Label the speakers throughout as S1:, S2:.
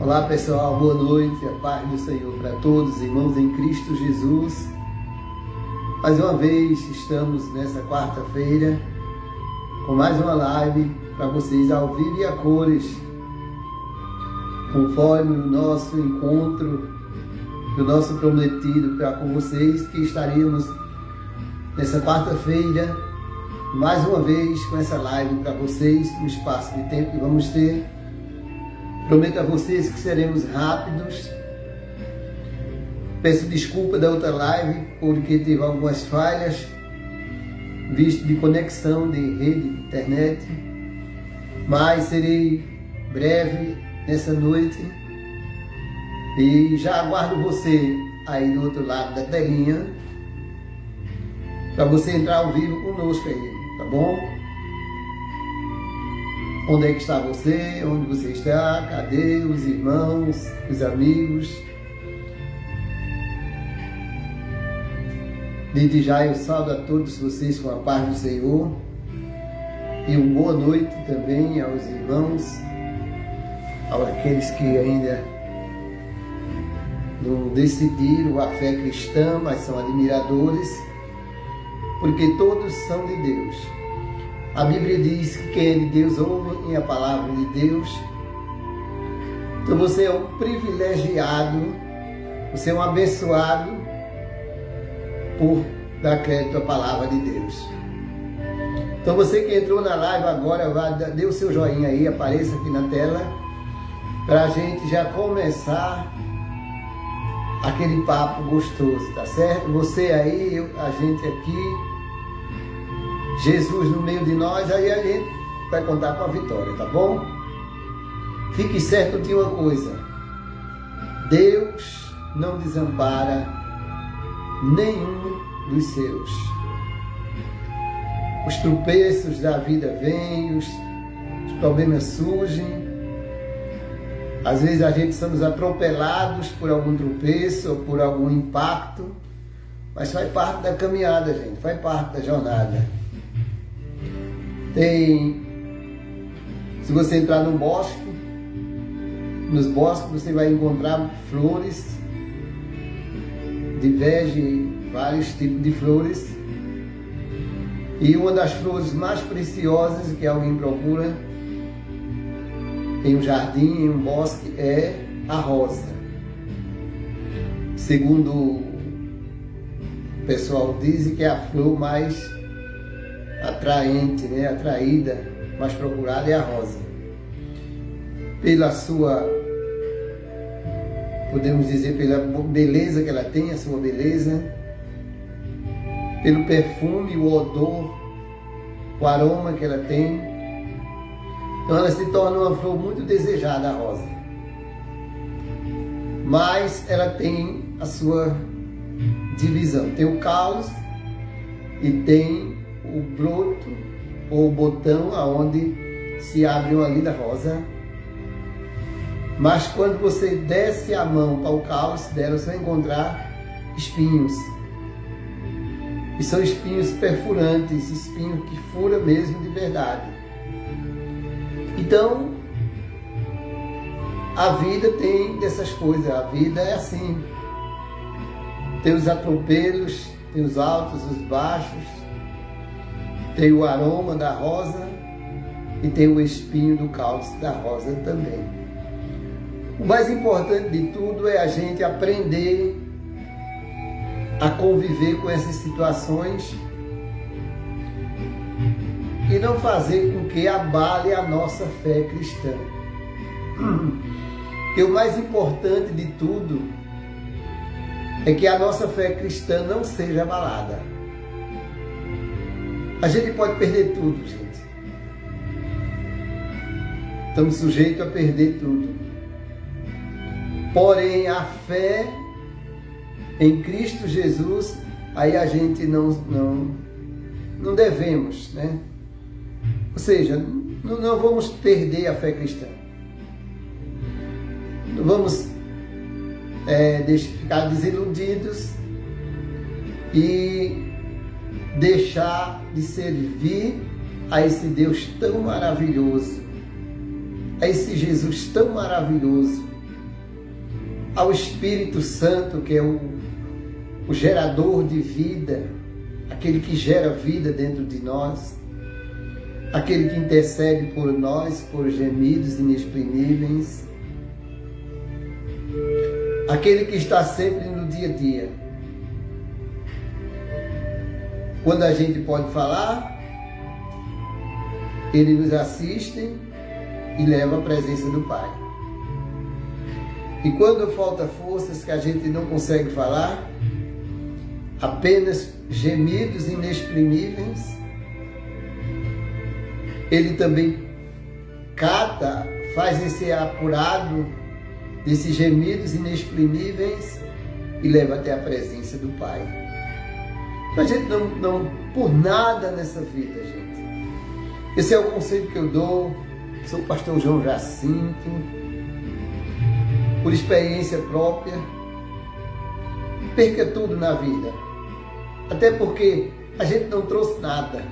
S1: Olá pessoal, boa noite, a paz do Senhor para todos, irmãos em Cristo Jesus. Mais uma vez estamos nessa quarta-feira com mais uma live para vocês ao vivo e a cores, conforme o nosso encontro do nosso prometido para com vocês, que estaríamos nessa quarta-feira mais uma vez com essa live para vocês, no espaço de tempo que vamos ter. Prometo a vocês que seremos rápidos. Peço desculpa da outra live, porque teve algumas falhas, visto de conexão de rede de internet, mas serei breve nessa noite e já aguardo você aí do outro lado da telinha, para você entrar ao vivo conosco aí, tá bom? Onde é que está você? Onde você está? Cadê os irmãos, os amigos? Desde já eu saúdo a todos vocês com a paz do Senhor. E uma boa noite também aos irmãos, àqueles que ainda não decidiram a fé cristã, mas são admiradores, porque todos são de Deus. A Bíblia diz que quem é de Deus ouve a palavra de Deus. Então você é um privilegiado, você é um abençoado por dar crédito à palavra de Deus. Então você que entrou na live agora, dê o seu joinha aí, apareça aqui na tela, para a gente já começar aquele papo gostoso, tá certo? Você aí, a gente aqui, Jesus no meio de nós, aí a gente vai contar com a vitória, tá bom? Fique certo de uma coisa: Deus não desampara nenhum dos seus. Os tropeços da vida vêm, os problemas surgem. Às vezes a gente somos atropelados por algum tropeço ou por algum impacto, mas faz parte da caminhada, gente, faz parte da jornada. Se você entrar no bosque, nos bosques você vai encontrar flores, divergem vários tipos de flores, e uma das flores mais preciosas que alguém procura em um jardim, em um bosque, é a rosa. Segundo o pessoal diz que é a flor mais atraente, né? Atraída, mais procurada é a rosa. Pela sua, podemos dizer, pela beleza que ela tem, a sua beleza, pelo perfume, o odor, o aroma que ela tem. Então ela se torna uma flor muito desejada, a rosa. Mas ela tem a sua divisão. Tem o caule e tem o broto ou o botão aonde se abre uma linda rosa. Mas quando você desce a mão para o caule dela, você vai encontrar espinhos. E são espinhos perfurantes, espinhos que furam mesmo de verdade. Então, a vida tem dessas coisas, a vida é assim. Tem os atropelos, tem os altos, os baixos, tem o aroma da rosa e tem o espinho do caule da rosa também. O mais importante de tudo é a gente aprender a conviver com essas situações e não fazer com que abale a nossa fé cristã. Porque o mais importante de tudo é que a nossa fé cristã não seja abalada. A gente pode perder tudo, gente. Estamos sujeitos a perder tudo. Porém, a fé em Cristo Jesus, aí a gente não devemos, né? Ou seja, não vamos perder a fé cristã. Não vamos ficar desiludidos e deixar de servir a esse Deus tão maravilhoso, a esse Jesus tão maravilhoso, ao Espírito Santo, que é o gerador de vida, aquele que gera vida dentro de nós, aquele que intercede por nós, por gemidos inexprimíveis, aquele que está sempre no dia a dia. Quando a gente pode falar, Ele nos assiste e leva à presença do Pai. E quando falta forças que a gente não consegue falar, apenas gemidos inexprimíveis, Ele também cata, faz esse apurado desses gemidos inexprimíveis e leva até a presença do Pai. A gente não por nada nessa vida, gente. Esse é o conselho que eu dou. Sou o pastor João Jacinto, por experiência própria. Perca tudo na vida. Até porque a gente não trouxe nada.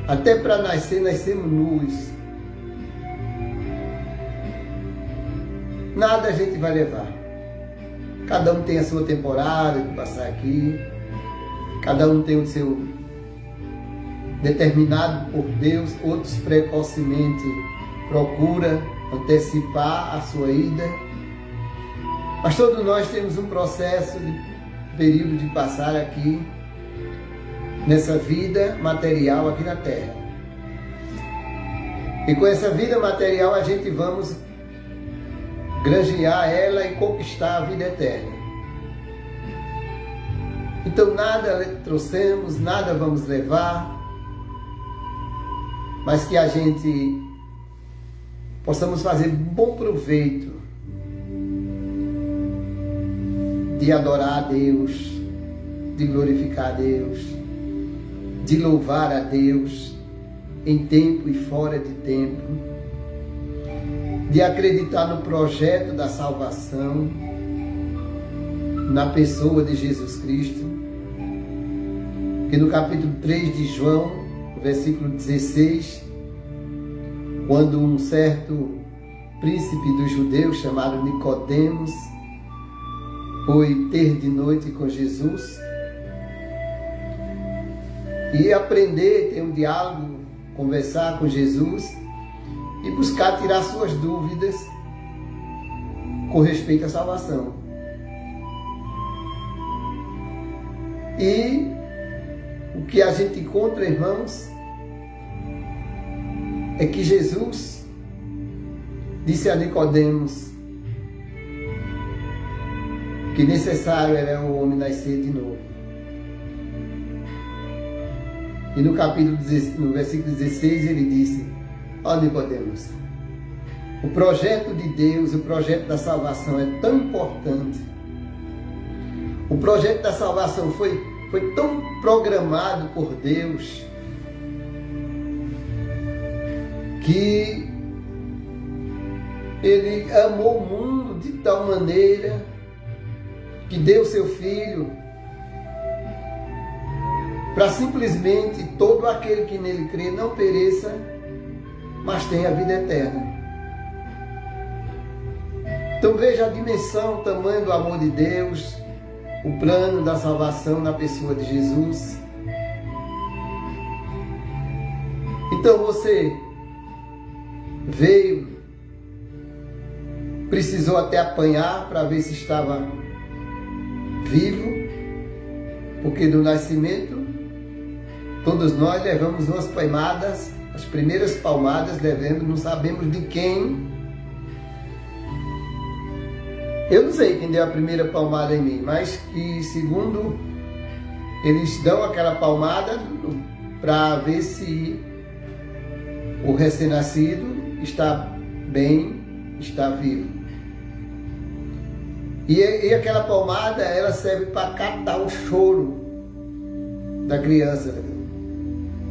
S1: Até para nascer, nascemos nus. Nada a gente vai levar. Cada um tem a sua temporada de passar aqui. Cada um tem o seu determinado por Deus. Outros precocemente procura antecipar a sua ida. Mas todos nós temos um processo de período de passar aqui nessa vida material aqui na Terra. E com essa vida material a gente vamos granjear ela e conquistar a vida eterna. Então nada trouxemos, nada vamos levar, mas que a gente possamos fazer bom proveito de adorar a Deus, de glorificar a Deus, de louvar a Deus em tempo e fora de tempo, de acreditar no projeto da salvação, na pessoa de Jesus Cristo, que no capítulo 3 de João, no versículo 16, quando um certo príncipe dos judeus, chamado Nicodemos, foi ter de noite com Jesus e aprender, ter um diálogo, conversar com Jesus e buscar tirar suas dúvidas com respeito à salvação. E o que a gente encontra, irmãos, é que Jesus disse a Nicodemos que necessário era o homem nascer de novo. E no no versículo 16 ele disse: ó Nicodemos, o projeto de Deus, o projeto da salvação é tão importante. O projeto da salvação foi tão programado por Deus que Ele amou o mundo de tal maneira que deu seu Filho para simplesmente todo aquele que nele crê não pereça, mas tenha a vida eterna. Então veja a dimensão, o tamanho do amor de Deus, o plano da salvação na pessoa de Jesus. Então você veio, precisou até apanhar para ver se estava vivo, porque do nascimento todos nós levamos umas palmadas, as primeiras palmadas levamos, não sabemos de quem. Eu não sei quem deu a primeira palmada em mim, mas que segundo eles dão aquela palmada para ver se o recém-nascido está bem, está vivo. E aquela palmada, ela serve para catar o choro da criança.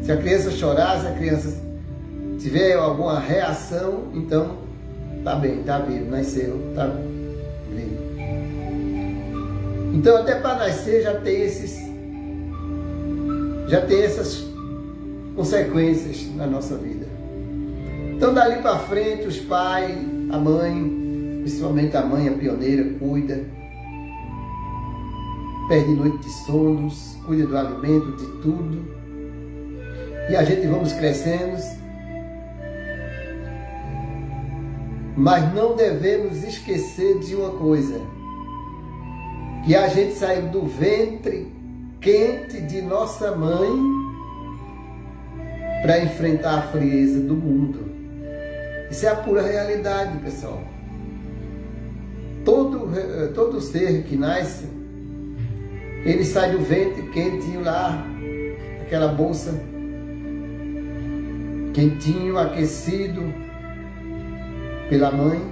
S1: Se a criança chorar, se a criança tiver alguma reação, então está bem, está vivo, nasceu, está vivo. Então até para nascer já tem essas consequências na nossa vida. Então dali para frente os pais, a mãe, principalmente a mãe, a pioneira, cuida, perde noite de sonos, cuida do alimento, de tudo. E a gente vamos crescendo, mas não devemos esquecer de uma coisa, que a gente saiu do ventre quente de nossa mãe para enfrentar a frieza do mundo. Isso é a pura realidade, pessoal. Todo ser que nasce, ele sai do ventre quentinho lá, aquela bolsa, quentinho, aquecido pela mãe.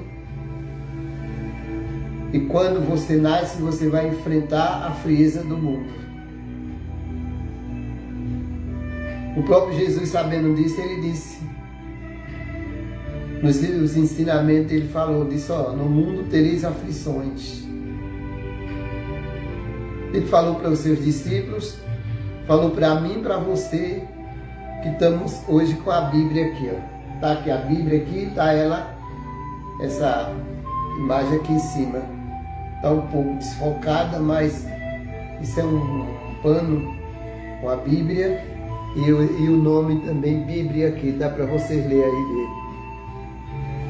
S1: E quando você nasce, você vai enfrentar a frieza do mundo. O próprio Jesus, sabendo disso, ele disse, nos ensinamentos ele falou, disse, no mundo tereis aflições. Ele falou para os seus discípulos, falou para mim e para você, que estamos hoje com a Bíblia aqui, Está aqui a Bíblia aqui, está essa imagem aqui em cima. Está um pouco desfocada, mas isso é um pano com a Bíblia e o nome também, Bíblia aqui, dá para vocês lerem aí.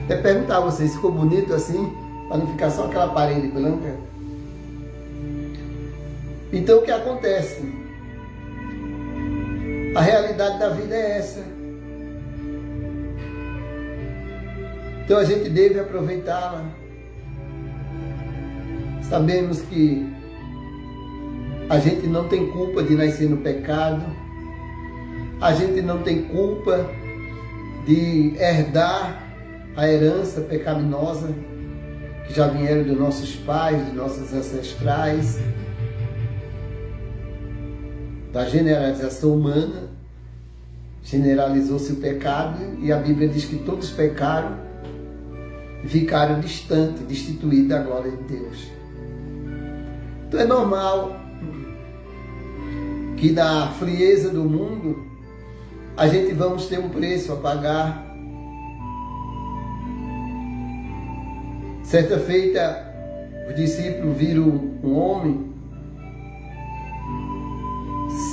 S1: Até perguntar a vocês, ficou bonito assim? Para não ficar só aquela parede branca? Então o que acontece? A realidade da vida é essa. Então a gente deve aproveitá-la. Sabemos que a gente não tem culpa de nascer no pecado. A gente não tem culpa de herdar a herança pecaminosa que já vieram dos nossos pais, dos nossos ancestrais, da generalização humana. Generalizou-se o pecado e a Bíblia diz que todos pecaram e ficaram distantes, destituídos da glória de Deus. Então é normal que na frieza do mundo a gente vamos ter um preço a pagar. Certa feita, os discípulos viram um homem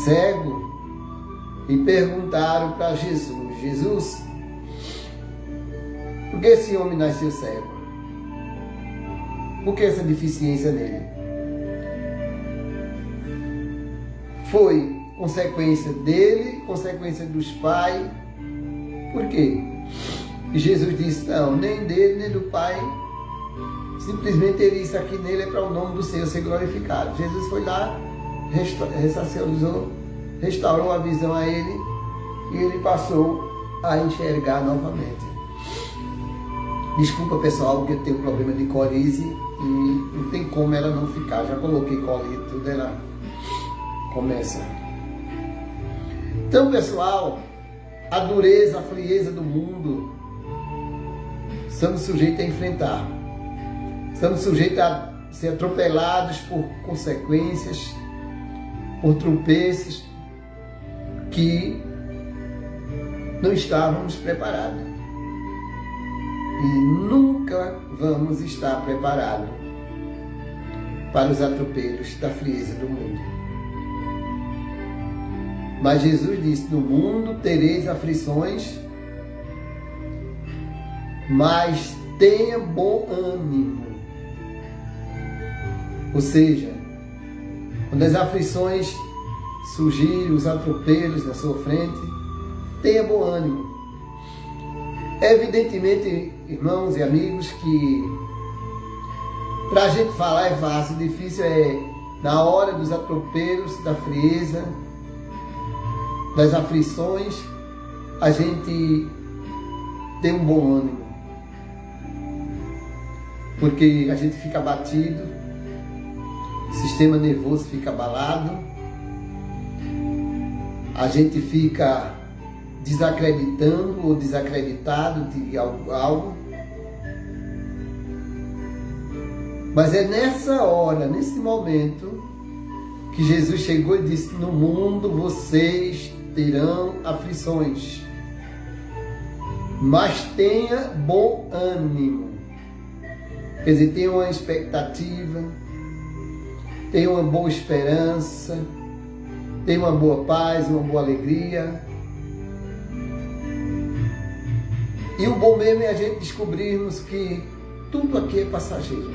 S1: cego e perguntaram para Jesus, Jesus, por que esse homem nasceu cego? Por que essa deficiência nele? Foi consequência dele, consequência dos pais. Por quê? E Jesus disse, não, nem dele, nem do pai. Simplesmente isso aqui nele é para o nome do Senhor ser glorificado. Jesus foi lá, restaurou a visão a ele e ele passou a enxergar novamente. Desculpa, pessoal, porque eu tenho problema de coriza e não tem como ela não ficar. Já coloquei colírio, tudo ela começa. Então, pessoal, a dureza, a frieza do mundo, estamos sujeitos a enfrentar. Estamos sujeitos a ser atropelados por consequências, por tropeços que não estávamos preparados. E nunca vamos estar preparados para os atropelos da frieza do mundo. Mas Jesus disse, no mundo tereis aflições, mas tenha bom ânimo. Ou seja, quando as aflições surgirem, os atropelos na sua frente, tenha bom ânimo. Evidentemente, irmãos e amigos, que para a gente falar é fácil, difícil é na hora dos atropelos, da frieza, das aflições, a gente ter um bom ânimo. Porque a gente fica abatido, o sistema nervoso fica abalado, a gente fica desacreditando ou desacreditado de algo. Mas é nessa hora, nesse momento, que Jesus chegou e disse, no mundo vocês terão aflições, mas tenha bom ânimo. Quer dizer, tenha uma expectativa, tenha uma boa esperança, tenha uma boa paz, uma boa alegria. E o bom mesmo é a gente descobrirmos que tudo aqui é passageiro.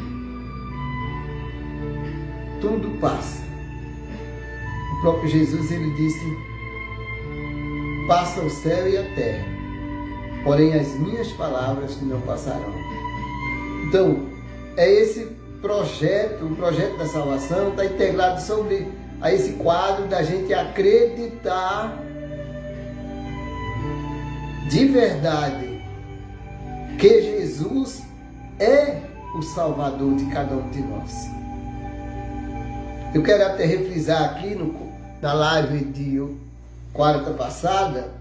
S1: Tudo passa. O próprio Jesus, ele disse: passa o céu e a terra, porém as minhas palavras não passarão. Então, é esse projeto, o projeto da salvação está integrado sobre a esse quadro da gente acreditar de verdade que Jesus é o Salvador de cada um de nós. Eu quero até refrisar aqui na live de quarta passada,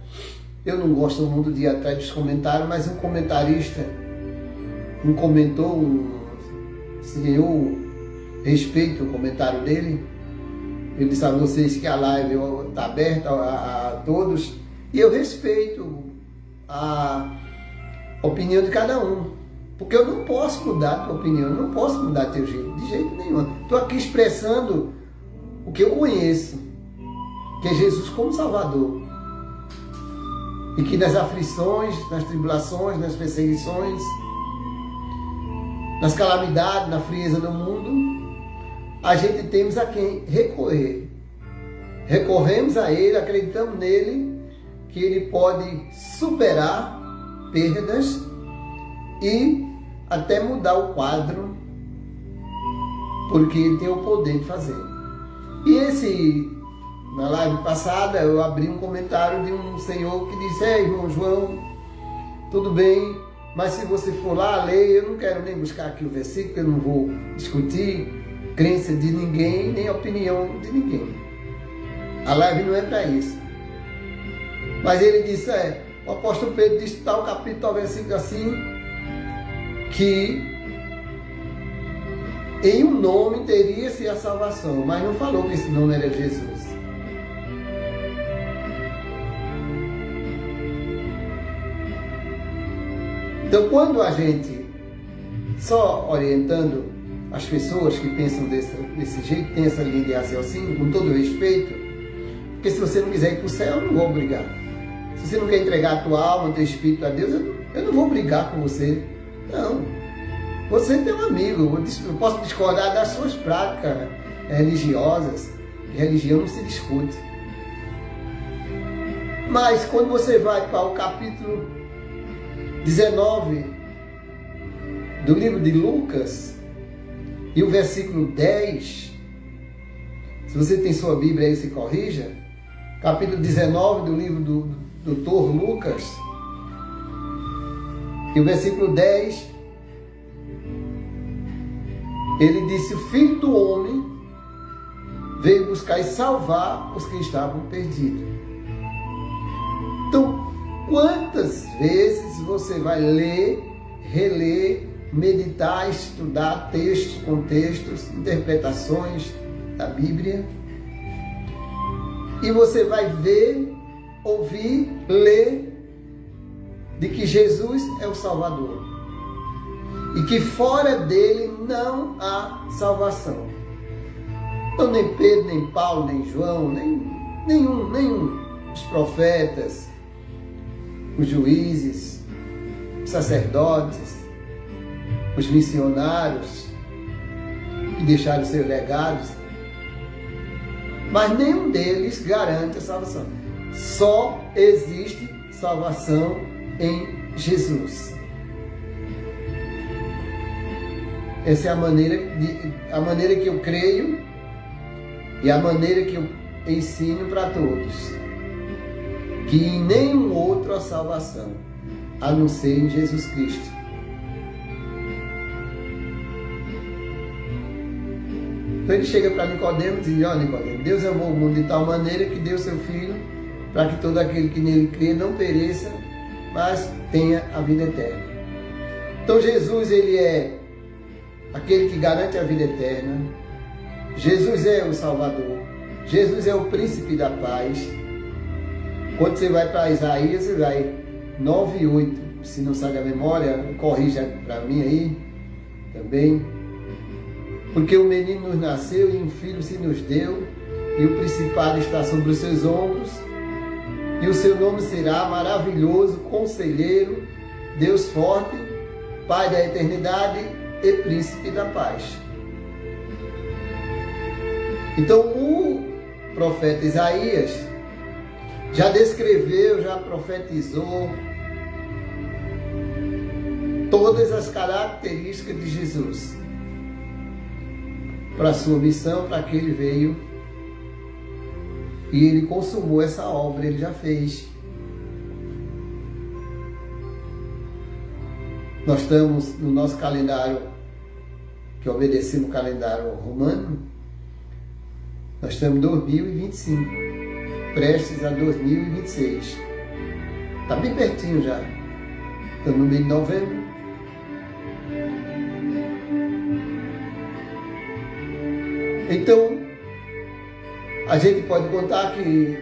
S1: eu não gosto muito de ir atrás dos comentários, mas um comentarista se eu respeito o comentário dele. Eu disse a vocês que a live está aberta a todos, e eu respeito a opinião de cada um, porque eu não posso mudar a tua opinião, eu não posso mudar teu jeito, de jeito nenhum. Estou aqui expressando o que eu conheço, que é Jesus como Salvador, e que nas aflições, nas tribulações, nas perseguições, nas calamidades, na frieza do mundo, a gente temos a quem recorrer. Recorremos a Ele, acreditamos nele, que Ele pode superar perdas e até mudar o quadro, porque Ele tem o poder de fazer. E na live passada, eu abri um comentário de um senhor que disse: irmão João, tudo bem, mas se você for lá ler, eu não quero nem buscar aqui o versículo, eu não vou discutir crença de ninguém, nem opinião de ninguém. A live não é para isso. Mas ele disse, o apóstolo Pedro disse tal capítulo, tal versículo assim, que em um nome teria-se a salvação, mas não falou que esse nome era Jesus. Então, quando a gente, só orientando as pessoas que pensam desse jeito, tem essa linha de raciocínio, com todo respeito, porque se você não quiser ir para o céu, eu não vou obrigar. Se você não quer entregar a tua alma, o teu espírito a Deus, eu não vou brigar com você. Não. Você tem um amigo, eu posso discordar das suas práticas religiosas, religião não se discute. Mas quando você vai para o capítulo 19 do livro de Lucas e o versículo 10, se você tem sua Bíblia aí, se corrija, capítulo 19 do livro do doutor Lucas e o versículo 10, ele disse: o Filho do Homem veio buscar e salvar os que estavam perdidos. Então, quantas vezes você vai ler, reler, meditar, estudar textos, contextos, interpretações da Bíblia, e você vai ver, ouvir, ler de que Jesus é o Salvador e que fora dele não há salvação. Então nem Pedro, nem Paulo, nem João, nenhum os profetas, os juízes, os sacerdotes, os missionários que deixaram seus legados, mas nenhum deles garante a salvação. Só existe salvação em Jesus. Essa é a maneira que eu creio e a maneira que eu ensino para todos. Que em nenhum outro há salvação, a não ser em Jesus Cristo. Então ele chega para Nicodemo e diz: ó Nicodemo, Deus amou o mundo de tal maneira que deu seu Filho, para que todo aquele que nele crê não pereça, mas tenha a vida eterna. Então Jesus, ele é aquele que garante a vida eterna. Jesus é o Salvador. Jesus é o príncipe da paz. Quando você vai para Isaías, você vai 9:8, se não sabe a memória, corrija para mim aí. também. Porque um menino nos nasceu e um filho se nos deu, e o principado está sobre os seus ombros, e o seu nome será Maravilhoso, Conselheiro, Deus Forte, Pai da Eternidade e Príncipe da Paz. Então o profeta Isaías já descreveu, já profetizou todas as características de Jesus para a sua missão, para que ele veio, e ele consumou essa obra, ele já fez. Nós estamos no nosso calendário, que obedecemos o calendário romano, nós estamos em 2025, prestes a 2026. Está bem pertinho já. Estamos no mês de novembro. Então, a gente pode contar que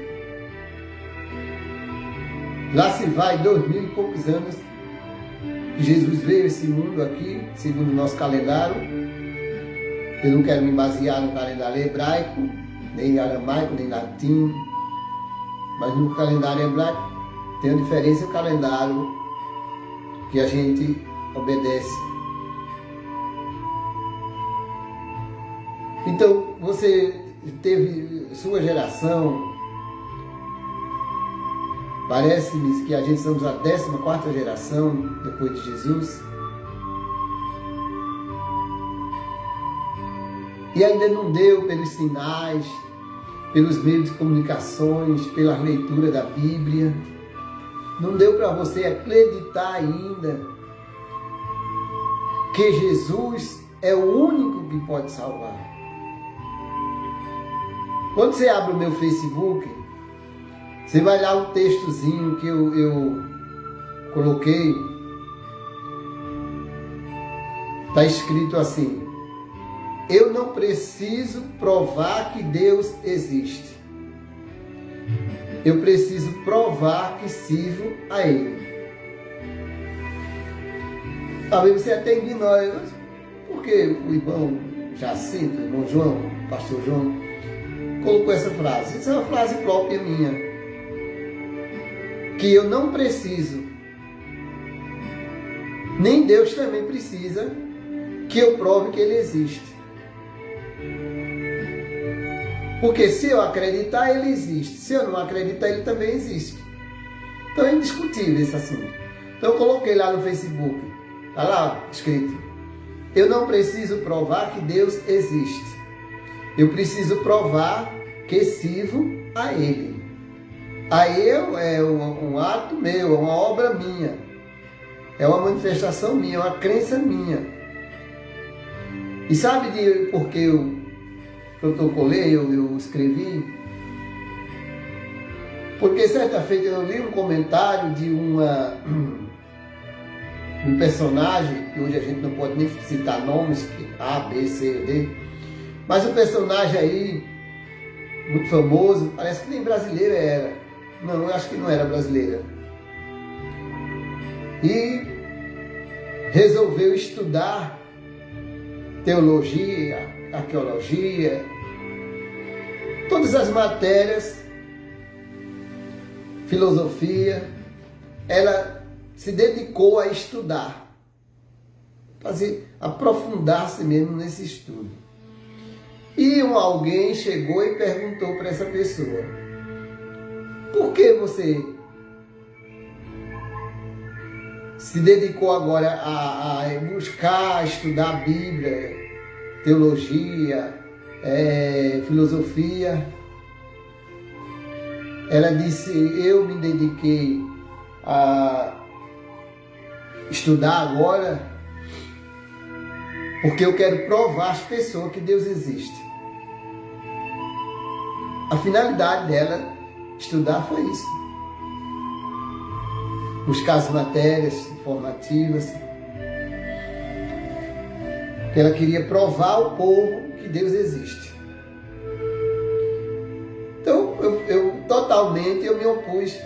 S1: lá se vai 2000 e poucos anos que Jesus veio a esse mundo aqui, segundo o nosso calendário. Eu não quero me basear no calendário hebraico, nem aramaico, nem latim, mas no calendário hebraico tem a diferença do calendário que a gente obedece. Então, você teve sua geração, parece-me que a gente somos a 14ª geração depois de Jesus, e ainda não deu pelos sinais, pelos meios de comunicações, pela leitura da Bíblia, não deu para você acreditar ainda que Jesus é o único que pode salvar. Quando você abre o meu Facebook, você vai lá um textozinho que eu coloquei. Está escrito assim: eu não preciso provar que Deus existe. Eu preciso provar que sirvo a Ele. Talvez você até ignore. Por que o irmão Jacinto, o irmão João, o pastor João, colocou essa frase? Essa é uma frase própria minha. Que eu não preciso, nem Deus também precisa, que eu prove que Ele existe. Porque se eu acreditar, Ele existe. Se eu não acreditar, Ele também existe. Então é indiscutível esse assunto. Então eu coloquei lá no Facebook, está lá escrito: eu não preciso provar que Deus existe. Eu preciso provar que sirvo a Ele. A eu é um ato meu, é uma obra minha, é uma manifestação minha, é uma crença minha. E sabe por que eu protocolei, eu escrevi? Porque certa feita eu li um comentário de um personagem, que hoje a gente não pode nem citar nomes, A, B, C, D, mas um personagem aí, muito famoso, parece que nem brasileira era. Não, eu acho que não era brasileira. E resolveu estudar teologia, arqueologia, todas as matérias, filosofia. Ela se dedicou a estudar, aprofundar-se mesmo nesse estudo. E alguém chegou e perguntou para essa pessoa: por que você se dedicou agora a buscar, a estudar a Bíblia, teologia, filosofia? Ela disse: eu me dediquei a estudar agora porque eu quero provar às pessoas que Deus existe. A finalidade dela estudar foi isso. Buscar as matérias informativas. Que ela queria provar ao povo que Deus existe. Então, eu totalmente me opus.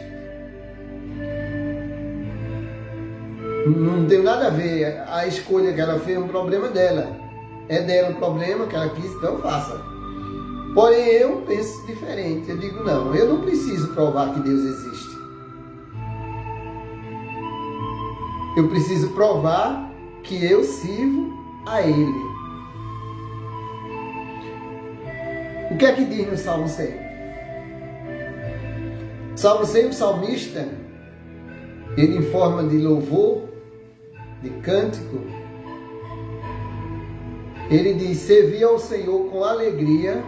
S1: Não tem nada a ver. A escolha que ela fez é um problema dela. É dela o problema que ela quis, então faça. Porém, eu penso diferente. Eu digo, não, eu não preciso provar que Deus existe. Eu preciso provar que eu sirvo a Ele. O que é que diz no Salmo 100? Salmo 100, o salmista, ele em forma de louvor, de cântico, ele diz: servir ao Senhor com alegria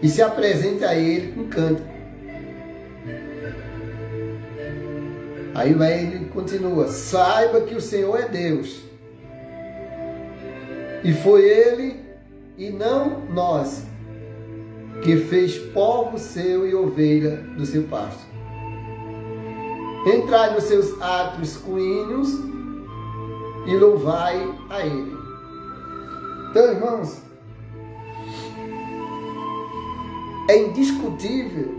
S1: e se apresente a Ele com cântico. Aí ele continua: saiba que o Senhor é Deus, e foi Ele e não nós que fez povo seu e ovelha do seu pasto. Entrai nos seus átrios com hinos e louvai a Ele. Então, irmãos, é indiscutível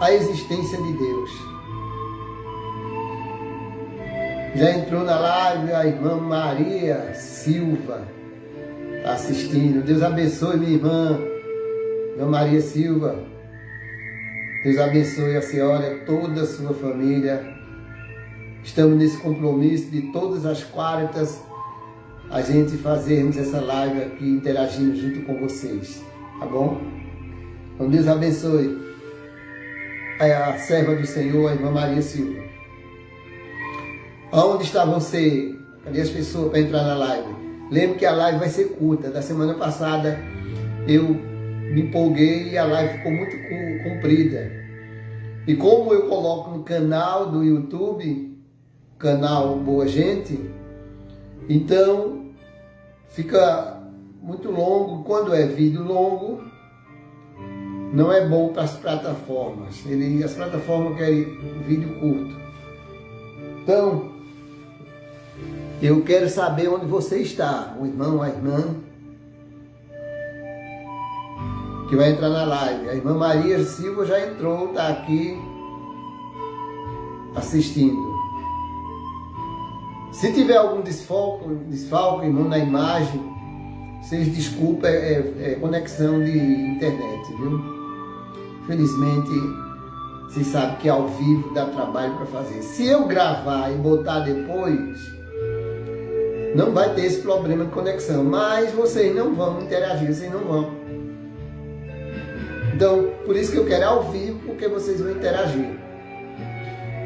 S1: a existência de Deus. Já entrou na live a irmã Maria Silva, está assistindo. Deus abençoe minha irmã Maria Silva. Deus abençoe a senhora, toda a sua família. Estamos nesse compromisso de todas as quartas a gente fazermos essa live aqui, interagindo junto com vocês. Tá bom? Então Deus abençoe a serva do Senhor, a irmã Maria Silva. Onde está você? Cadê as pessoas para entrar na live? Lembre que a live vai ser curta. Da semana passada eu me empolguei e a live ficou muito comprida. E como eu coloco no canal do YouTube, canal Boa Gente, então fica muito longo. Quando é vídeo longo, não é bom para as plataformas. As plataformas querem vídeo curto. Então, eu quero saber onde você está, o irmão, a irmã, que vai entrar na live. A irmã Maria Silva já entrou, está aqui assistindo. Se tiver algum desfalque, irmão, na imagem, vocês desculpem, é conexão de internet, viu? Felizmente, vocês sabem que ao vivo dá trabalho para fazer. Se eu gravar e botar depois, não vai ter esse problema de conexão. Mas vocês não vão interagir, vocês não vão. Então, por isso que eu quero ao vivo, porque vocês vão interagir.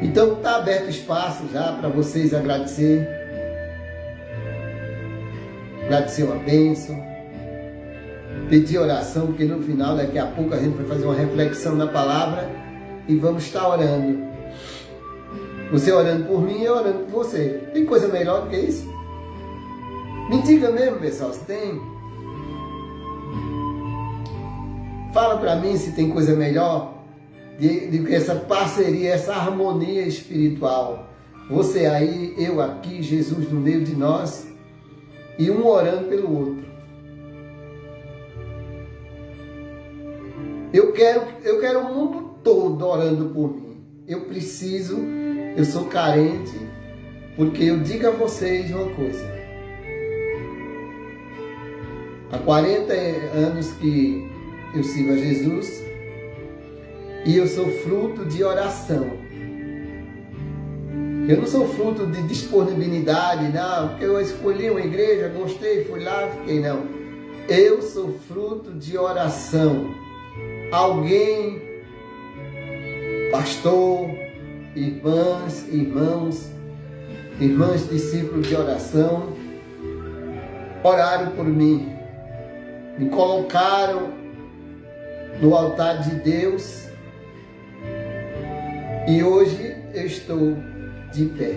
S1: Então, está aberto espaço já para vocês agradecer. Agradecer uma bênção. Pedir oração, porque no final, daqui a pouco, a gente vai fazer uma reflexão na palavra e vamos estar orando. Você orando por mim e eu orando por você. Tem coisa melhor do que isso? Me diga mesmo, pessoal, se tem. Fala para mim se tem coisa melhor do que essa parceria, essa harmonia espiritual. Você aí, eu aqui, Jesus no meio de nós e um orando pelo outro. Eu quero o mundo todo orando por mim. Eu sou carente, porque eu digo a vocês uma coisa. Há 40 anos que eu sirvo a Jesus e eu sou fruto de oração. Eu não sou fruto de disponibilidade, não, porque eu escolhi uma igreja, gostei, fui lá, fiquei, não. Eu sou fruto de oração. Alguém, pastor, irmãs, irmãs discípulos de oração, oraram por mim, me colocaram no altar de Deus e hoje eu estou de pé.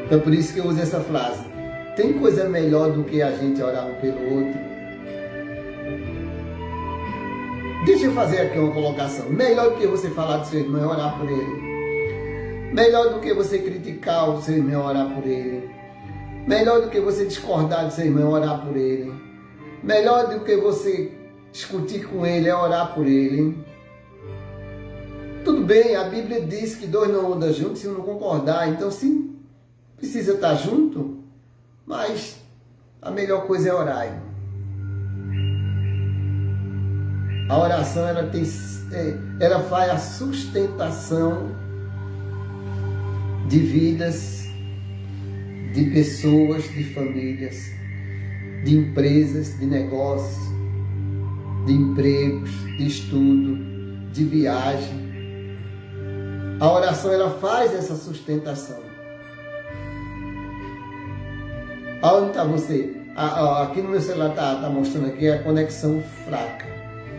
S1: Então por isso que eu uso essa frase. Tem coisa melhor do que a gente orar um pelo outro? Deixa eu fazer aqui uma colocação. Melhor do que você falar do seu irmão é orar por ele. Melhor do que você criticar o seu irmão é orar por ele. Melhor do que você discordar do seu irmão é orar por ele. Melhor do que você discutir com ele é orar por ele. Tudo Tudo bem, a Bíblia diz que dois não andam juntos se um não concordar, então sim, precisa estar junto, mas a melhor coisa é orar, irmão. A oração, ela faz a sustentação de vidas, de pessoas, de famílias, de empresas, de negócios, de empregos, de estudo, de viagem. A oração, ela faz essa sustentação. Aonde está você? Aqui no meu celular está mostrando aqui a conexão fraca.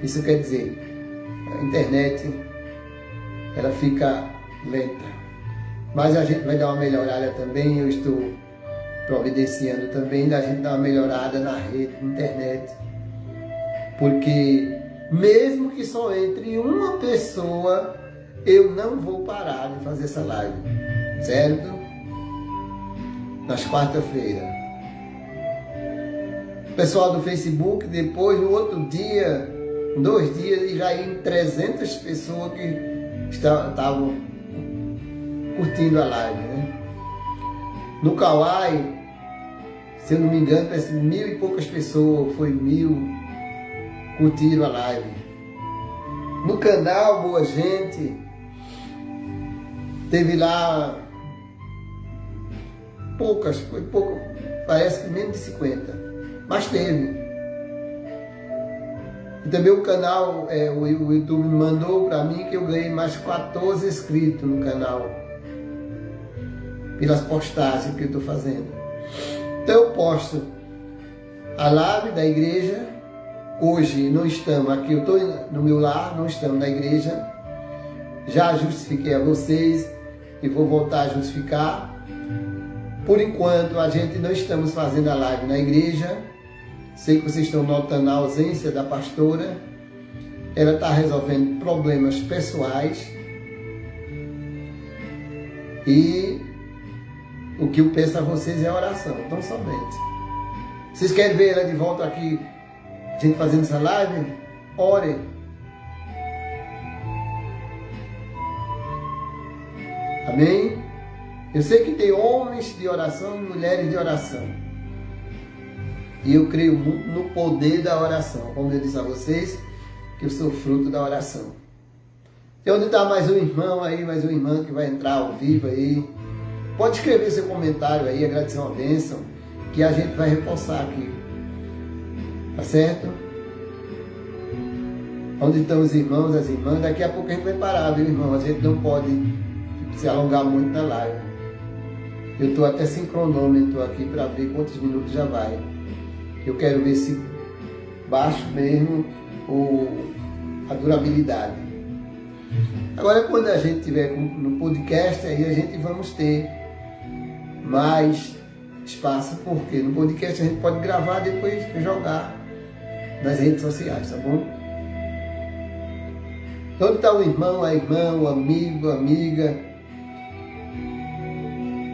S1: Isso quer dizer, a internet, ela fica lenta. Mas a gente vai dar uma melhorada também, eu estou providenciando também, da gente dar uma melhorada na rede, na internet. Porque mesmo que só entre uma pessoa, eu não vou parar de fazer essa live, certo? Nas quarta-feiras. Pessoal do Facebook, depois no outro dia, 2 dias, e já em 300 pessoas que estavam curtindo a live, né? No Kawaii, se eu não me engano, parece 1000 e poucas pessoas, foi 1000 curtiram a live. No canal Boa Gente, teve lá poucas, foi pouco, parece que menos de 50, mas teve. E também o canal, o YouTube me mandou para mim que eu ganhei mais 14 inscritos no canal, pelas postagens que eu estou fazendo. Então eu posto a live da igreja. Hoje não estamos aqui, eu estou no meu lar, não estamos na igreja. Já justifiquei a vocês e vou voltar a justificar. Por enquanto a gente não estamos fazendo a live na igreja. Sei que vocês estão notando a ausência da pastora. Ela está resolvendo problemas pessoais. E o que eu peço a vocês é oração, tão somente. Vocês querem ver ela de volta aqui, a gente fazendo essa live? Ore. Amém? Eu sei que tem homens de oração e mulheres de oração. E eu creio muito no poder da oração. Como eu disse a vocês, que eu sou fruto da oração. E onde está mais um irmão aí, mais uma irmã que vai entrar ao vivo aí? Pode escrever seu comentário aí, agradecer uma bênção, que a gente vai reforçar aqui. Tá certo? Onde estão os irmãos, as irmãs? Daqui a pouco a gente vai parar, viu, irmão? A gente não pode se alongar muito na live. Eu estou até sem cronômetro aqui para ver quantos minutos já vai. Eu quero ver se baixo mesmo a durabilidade. Agora, quando a gente estiver no podcast, aí a gente vamos ter mais espaço, porque no podcast a gente pode gravar e depois jogar nas redes sociais, tá bom? Onde está o irmão, a irmã, o amigo, a amiga?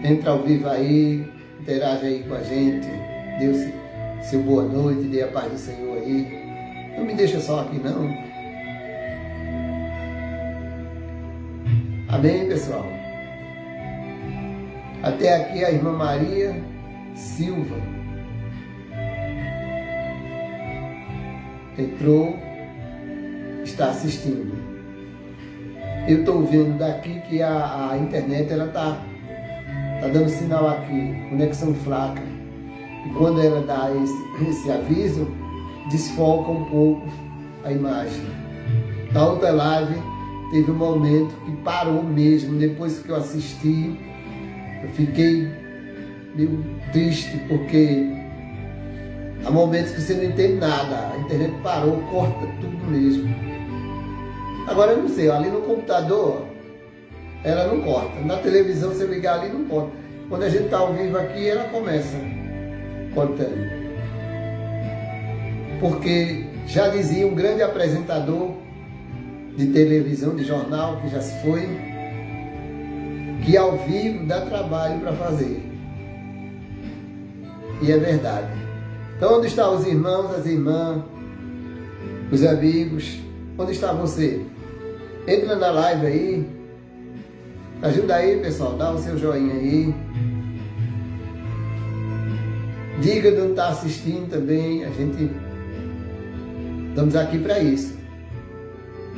S1: Entra ao vivo aí, interage aí com a gente, dê seu boa noite, dê a paz do Senhor aí. Não me deixa só aqui não. Amém, pessoal? Até aqui a irmã Maria Silva entrou, está assistindo. Eu estou vendo daqui que a internet ela tá dando sinal aqui, conexão fraca. E quando ela dá esse aviso, desfoca um pouco a imagem. Na outra live teve um momento que parou mesmo. Depois que eu assisti, eu fiquei meio triste, porque há momentos que você não entende nada. A internet parou, corta tudo mesmo. Agora eu não sei, ali no computador ela não corta. Na televisão, você ligar ali, não corta. Quando a gente está ao vivo aqui, ela começa cortando. Porque já dizia um grande apresentador de televisão, de jornal, que já se foi, que ao vivo dá trabalho para fazer. E é verdade. Então, onde estão os irmãos, as irmãs, os amigos? Onde está você? Entra na live aí. Ajuda aí, pessoal. Dá o seu joinha aí. Diga de onde está assistindo também. A gente... Estamos aqui para isso.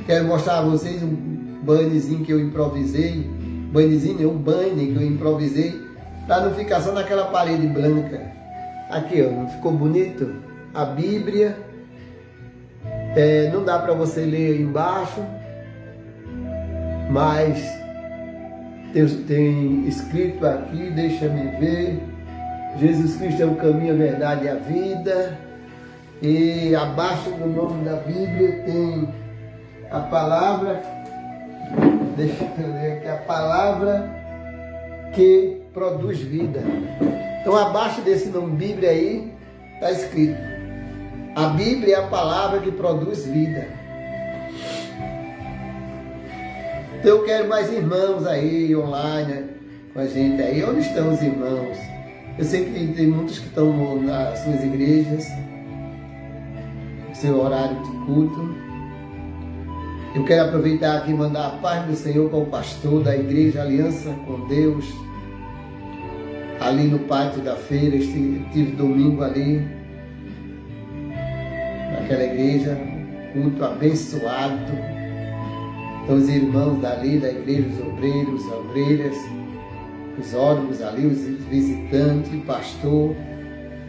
S1: Quero mostrar a vocês um bannerzinho que eu improvisei. Bannerzinho, um banner que eu improvisei. Para não ficar só naquela parede branca. Aqui, ó. Não ficou bonito? A Bíblia. Não dá para você ler aí embaixo. Mas tem escrito aqui, deixa-me ver. Jesus Cristo é o caminho, a verdade e a vida. E abaixo do nome da Bíblia tem a palavra, deixa eu ver aqui, a palavra que produz vida. Então abaixo desse nome Bíblia aí está escrito: a Bíblia é a palavra que produz vida. Então eu quero mais irmãos aí online com a gente aí. Onde estão os irmãos? Eu sei que tem muitos que estão nas suas igrejas, no seu horário de culto. Eu quero aproveitar aqui e mandar a paz do Senhor para o pastor da Igreja Aliança com Deus, ali no pátio da feira. Estive domingo ali, naquela igreja, culto abençoado. Então os irmãos dali da igreja, os obreiros, as obreiras, os órgãos ali, os visitantes, o pastor,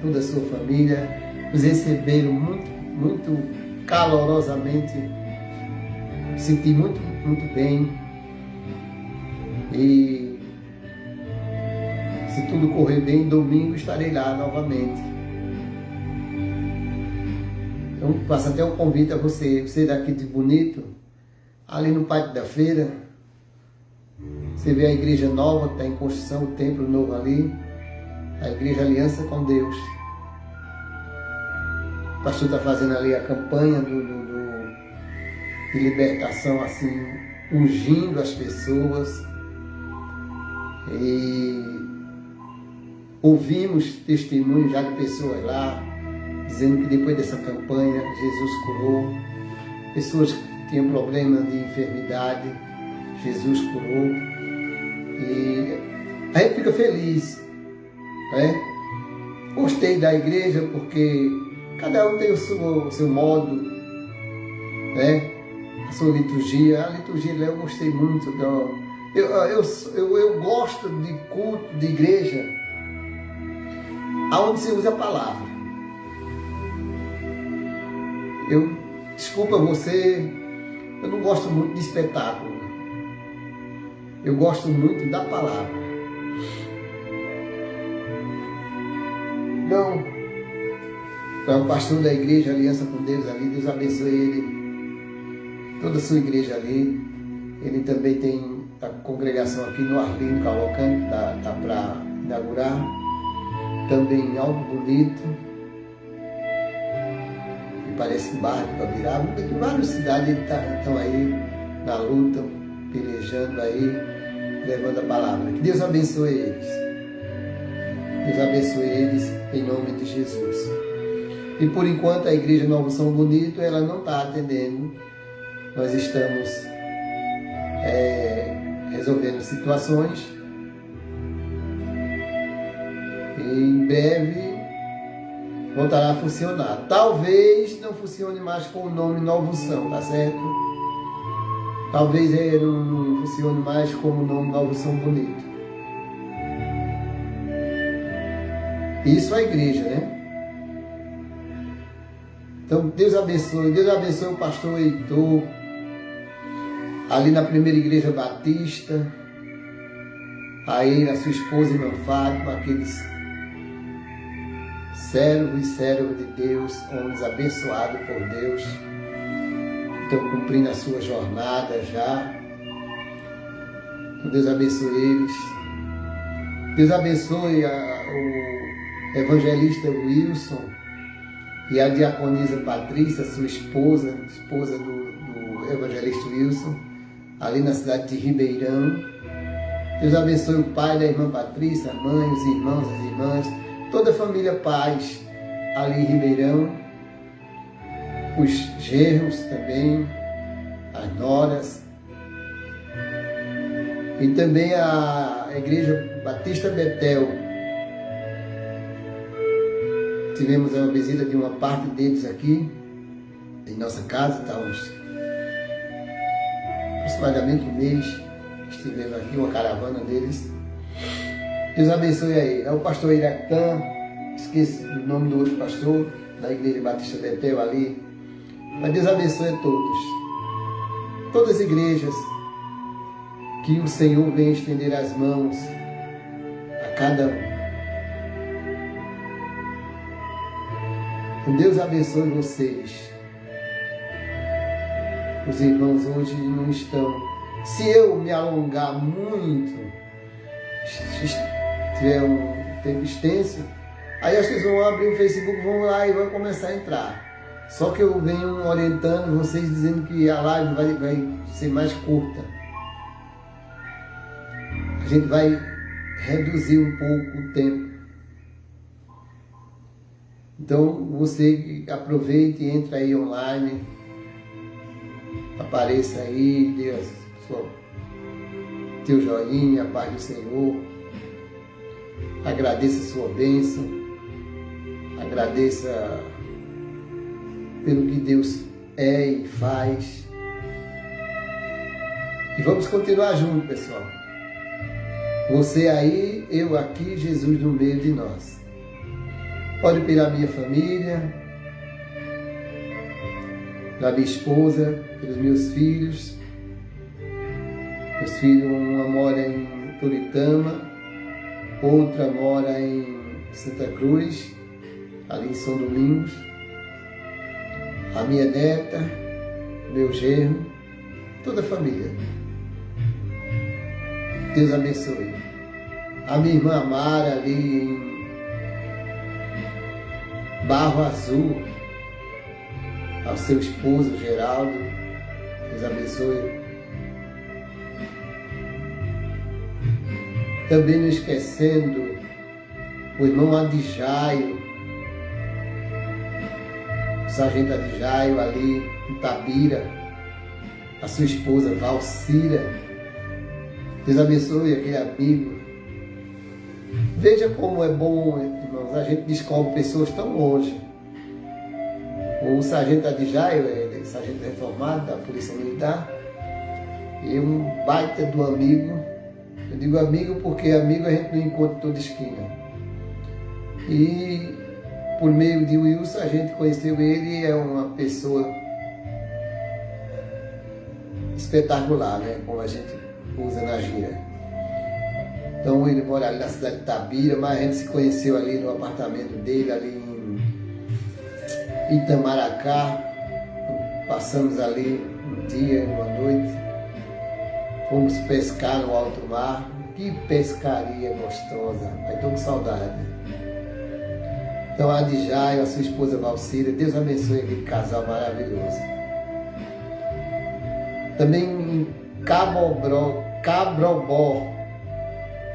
S1: toda a sua família, nos receberam muito, muito calorosamente. Me senti muito, muito bem. E se tudo correr bem, domingo estarei lá novamente. Então passo até um convite a você daqui de Bonito, ali no pátio da feira. Você vê a igreja nova, está em construção, o templo novo ali, a Igreja Aliança com Deus. O pastor está fazendo ali a campanha de libertação, assim, ungindo as pessoas. E ouvimos testemunhos já de pessoas lá, dizendo que depois dessa campanha, Jesus curou. Pessoas que tinham problema de enfermidade, Jesus curou. E a gente fica feliz, né? Gostei da igreja porque cada um tem o seu modo, né? A sua liturgia. A liturgia eu gostei muito. Eu gosto de culto, de igreja, onde se usa a palavra. Desculpa você, eu não gosto muito de espetáculo. Eu gosto muito da palavra. Então, é o pastor da igreja Aliança com Deus ali, Deus abençoe ele, toda a sua igreja ali. Ele também tem a congregação aqui no Arlindo Cavalcante, tá para inaugurar. Também em Alto Bonito. E parece que Barra de Babirá, várias cidades estão aí na luta, pelejando aí, levando a palavra. Que Deus abençoe eles. Deus abençoe eles em nome de Jesus. E por enquanto a Igreja Novo São Bonito, ela não está atendendo. Nós estamos resolvendo situações. E em breve voltará a funcionar. Talvez não funcione mais com o nome Novo São, tá certo? Talvez não funcione mais como o nome Novo São Bonito. Isso é a igreja, né? Então Deus abençoe o pastor Heitor, ali na primeira igreja batista, aí a sua esposa irmã Fátima, aqueles servos e servas de Deus, homens abençoados por Deus, estão cumprindo a sua jornada já. Então Deus abençoe eles. Deus abençoe o evangelista Wilson e a diaconisa Patrícia, sua esposa do evangelista Wilson, ali na cidade de Ribeirão. Deus abençoe o pai da irmã Patrícia, a mãe, os irmãos, as irmãs, toda a família Paz ali em Ribeirão, os genros também, as noras, E também a Igreja Batista Betel. Tivemos uma visita de uma parte deles aqui, em nossa casa, está aproximadamente um mês. Estivemos aqui, uma caravana deles. Deus abençoe a ele. É o pastor Iratã, esqueci o nome do outro pastor, da Igreja Batista Betel ali. Mas Deus abençoe a todos. Todas as igrejas, que o Senhor venha estender as mãos a cada um. Deus abençoe vocês. Os irmãos hoje não estão. Se eu me alongar muito, tiver um tempo extenso, aí vocês vão abrir o Facebook, vão lá e vão começar a entrar. Só que eu venho orientando vocês, dizendo que a live vai ser mais curta. A gente vai reduzir um pouco o tempo. Então, você aproveite e entre aí online. Apareça aí, dê teu joinha, a paz do Senhor. Agradeça a sua bênção. Agradeça pelo que Deus é e faz. E vamos continuar juntos, pessoal. Você aí, eu aqui, Jesus no meio de nós. Ore pela minha família, pela minha esposa, pelos meus filhos. Meus filhos, uma mora em Toritama, outra mora em Santa Cruz, ali em São Domingos. A minha neta, meu genro, toda a família. Deus abençoe. A minha irmã Mara ali em Barro Azul, ao seu esposo Geraldo, Deus abençoe. Também não esquecendo o irmão Adijaio, o sargento Adijaio ali em Tabira, a sua esposa Valcira. Deus abençoe aquele amigo. Veja como é bom, irmãos, a gente descobre pessoas tão longe. O sargento Adijaio, ele é sargento reformado da Polícia Militar, e um baita do amigo. Eu digo amigo porque amigo a gente não encontra em toda esquina. E por meio de Wilson a gente conheceu ele, é uma pessoa espetacular, né? Como a gente usa na gíria. Então ele mora ali na cidade de Tabira, mas a gente se conheceu ali no apartamento dele, ali em Itamaracá. Passamos ali um dia, uma noite. Fomos pescar no alto mar. Que pescaria gostosa. Estou com saudade. Então a Adjaio, a sua esposa Valcira, Deus abençoe aquele casal maravilhoso. Também em Cabrobó,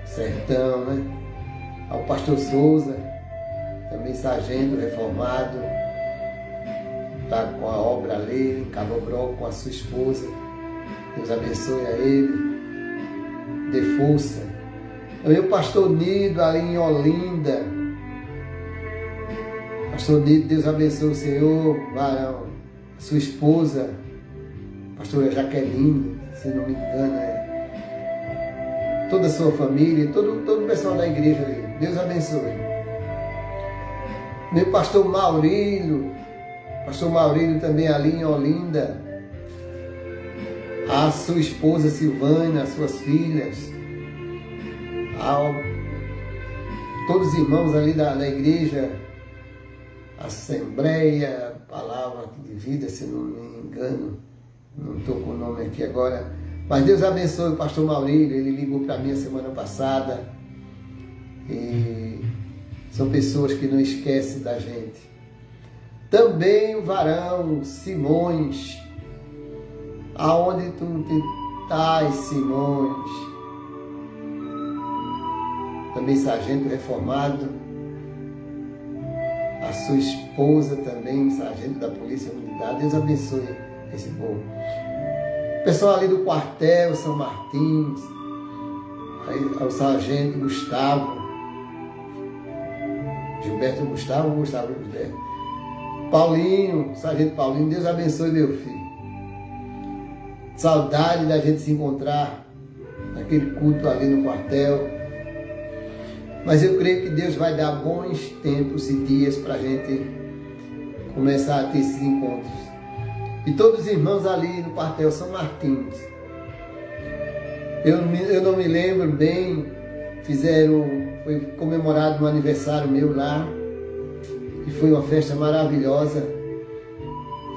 S1: sertão, né? Ao pastor Souza, também sargento reformado, está com a obra ali em Cabrobó com a sua esposa. Deus abençoe a ele, dê força. Também o pastor Nido ali em Olinda. Pastor Nido, Deus abençoe o senhor, varão, a sua esposa, pastora Jaqueline, se não me engano, toda a sua família, todo o pessoal da igreja ali. Deus abençoe. Meu pastor Maurílio também ali em Olinda. A sua esposa Silvana, as suas filhas. Todos os irmãos ali da igreja, Assembleia, Palavra de Vida, se não me engano. Não estou com o nome aqui agora. Mas Deus abençoe o pastor Maurílio, ele ligou para mim a semana passada. E são pessoas que não esquecem da gente. Também o varão Simões. Aonde tu estás, Simões? Também sargento reformado. A sua esposa também, sargento da Polícia Militar. Deus abençoe esse povo. Pessoal ali do quartel, São Martins, ao sargento Gustavo, Gilberto Gustavo ou Gustavo Gilberto? Paulinho, sargento Paulinho, Deus abençoe meu filho. Saudade da gente se encontrar naquele culto ali no quartel. Mas eu creio que Deus vai dar bons tempos e dias para a gente começar a ter esses encontros. E todos os irmãos ali no quartel São Martins, eu não me lembro bem, foi comemorado no aniversário meu lá, e foi uma festa maravilhosa,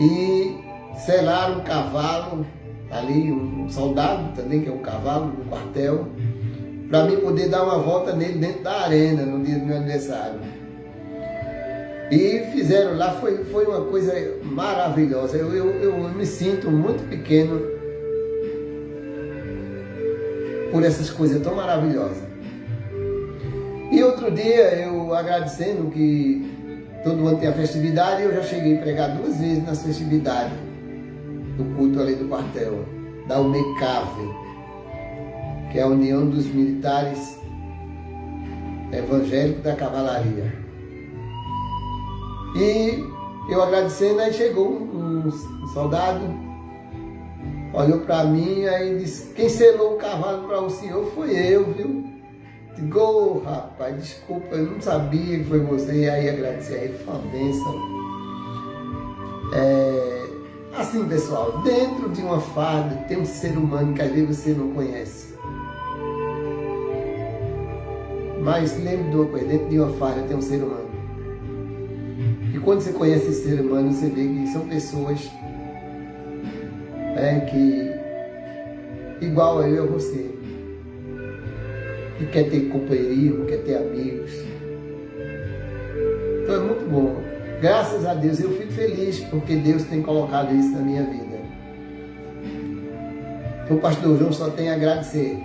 S1: e selaram um cavalo ali, um soldado também, que é um cavalo no quartel, para mim poder dar uma volta nele dentro da arena no dia do meu aniversário. E fizeram lá, foi uma coisa maravilhosa. Eu me sinto muito pequeno por essas coisas tão maravilhosas. E outro dia, eu agradecendo que todo ano tem a festividade, eu já cheguei a pregar 2 vezes nas festividades do culto ali do quartel, da UMECAV, que é a União dos Militares Evangélicos da Cavalaria. E eu agradecendo, aí chegou um soldado, olhou para mim, aí disse: quem selou o cavalo para o senhor foi eu, viu? Digo: oh, rapaz, desculpa, eu não sabia que foi você. E aí agradeci a ele, foi uma bênção. Assim, pessoal, dentro de uma farda tem um ser humano que às vezes você não conhece. Mas lembre de uma coisa, dentro de uma farda tem um ser humano. E quando você conhece esse ser humano, você vê que são pessoas que, igual a eu e a você, que quer ter companheirismo, quer ter amigos. Então é muito bom. Graças a Deus eu fico feliz porque Deus tem colocado isso na minha vida. Então o pastor João só tem a agradecer.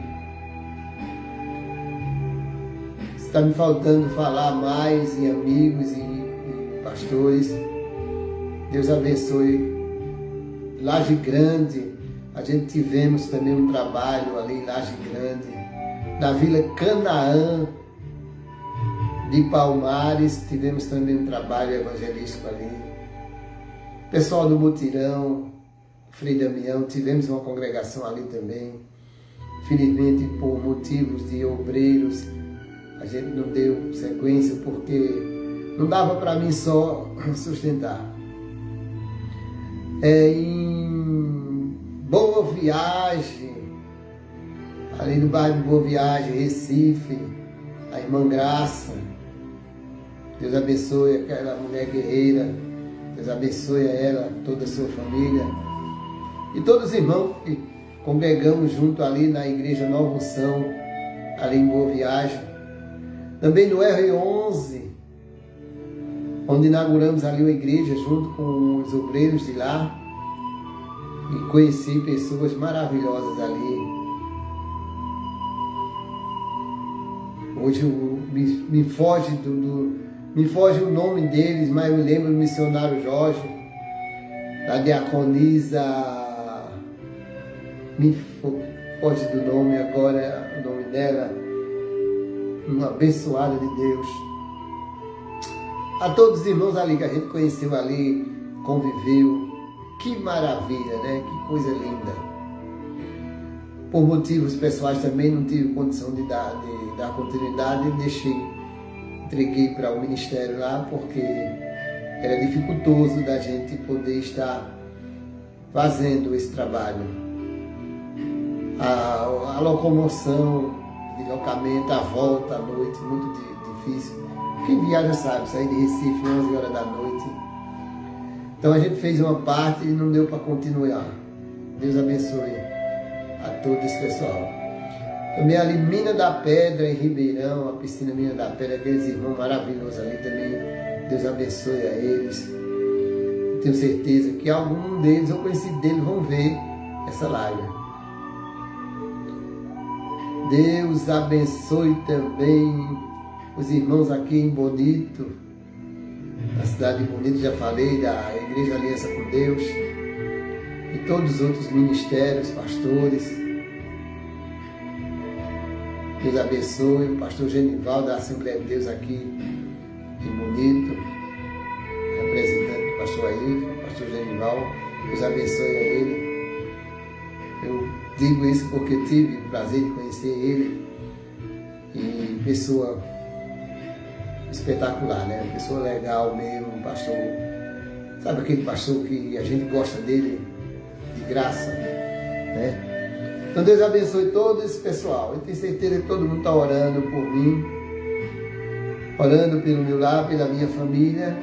S1: Está me faltando falar mais em amigos e pastores. Deus abençoe. Laje Grande, a gente tivemos também um trabalho ali em Laje Grande, na Vila Canaã de Palmares, tivemos também um trabalho evangelístico ali. Pessoal do Mutirão, Frei Damião, tivemos uma congregação ali também. Infelizmente, por motivos de obreiros, a gente não deu sequência porque não dava para mim só sustentar. Em Boa Viagem, ali no bairro de Boa Viagem, Recife, a irmã Graça, Deus abençoe aquela mulher guerreira, Deus abençoe ela, toda a sua família, e todos os irmãos que congregamos junto ali na Igreja Nova Unção, ali em Boa Viagem. Também no R11, onde inauguramos ali uma igreja junto com os obreiros de lá, e conheci pessoas maravilhosas ali. Hoje me foge o nome deles, mas eu me lembro do missionário Jorge, da diaconisa, me foge do nome agora, o nome dela, uma abençoada de Deus. A todos os irmãos ali que a gente conheceu ali, conviveu, que maravilha, né? Que coisa linda. Por motivos pessoais também não tive condição de dar continuidade, entreguei para o ministério lá, porque era dificultoso da gente poder estar fazendo esse trabalho. A locomoção, deslocamento, a volta à noite, muito difícil. Quem viaja sabe, sair de Recife 11 horas da noite. Então a gente fez uma parte e não deu para continuar. Deus abençoe a todo esse pessoal. Também ali Mina da Pedra, em Ribeirão, a piscina Mina da Pedra, aqueles irmãos maravilhosos ali também. Deus abençoe a eles. Tenho certeza que algum deles, ou conhecido deles, vão ver essa live. Deus abençoe também os irmãos aqui em Bonito, na cidade de Bonito, já falei, da Igreja Aliança com Deus, e todos os outros ministérios, pastores, Deus abençoe o pastor Genival da Assembleia de Deus aqui em Bonito, representante do pastor Ailton, o pastor Genival. Deus abençoe a ele. Eu digo isso porque tive o prazer de conhecer ele, e pessoa espetacular, né? Pessoa legal mesmo, um pastor, sabe aquele pastor que a gente gosta dele de graça, né? Então Deus abençoe todo esse pessoal. Eu tenho certeza que todo mundo está orando por mim, orando pelo meu lar, pela minha família,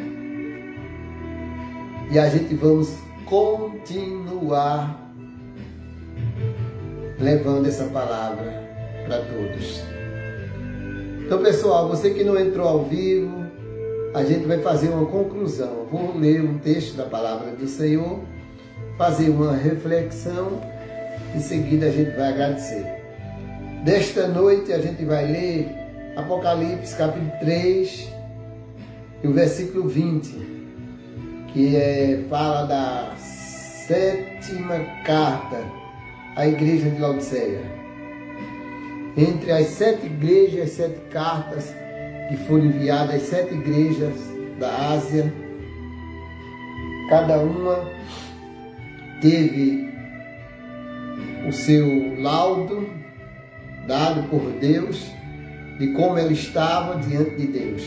S1: e a gente vamos continuar levando essa palavra para todos. Então, pessoal, você que não entrou ao vivo, a gente vai fazer uma conclusão. Vou ler um texto da palavra do Senhor, fazer uma reflexão, em seguida a gente vai agradecer. Desta noite a gente vai ler Apocalipse capítulo 3, e o versículo 20, que fala da 7ª carta à igreja de Laodiceia. Entre as 7 igrejas, as 7 cartas que foram enviadas às 7 igrejas da Ásia, cada uma teve o seu laudo dado por Deus de como ela estava diante de Deus.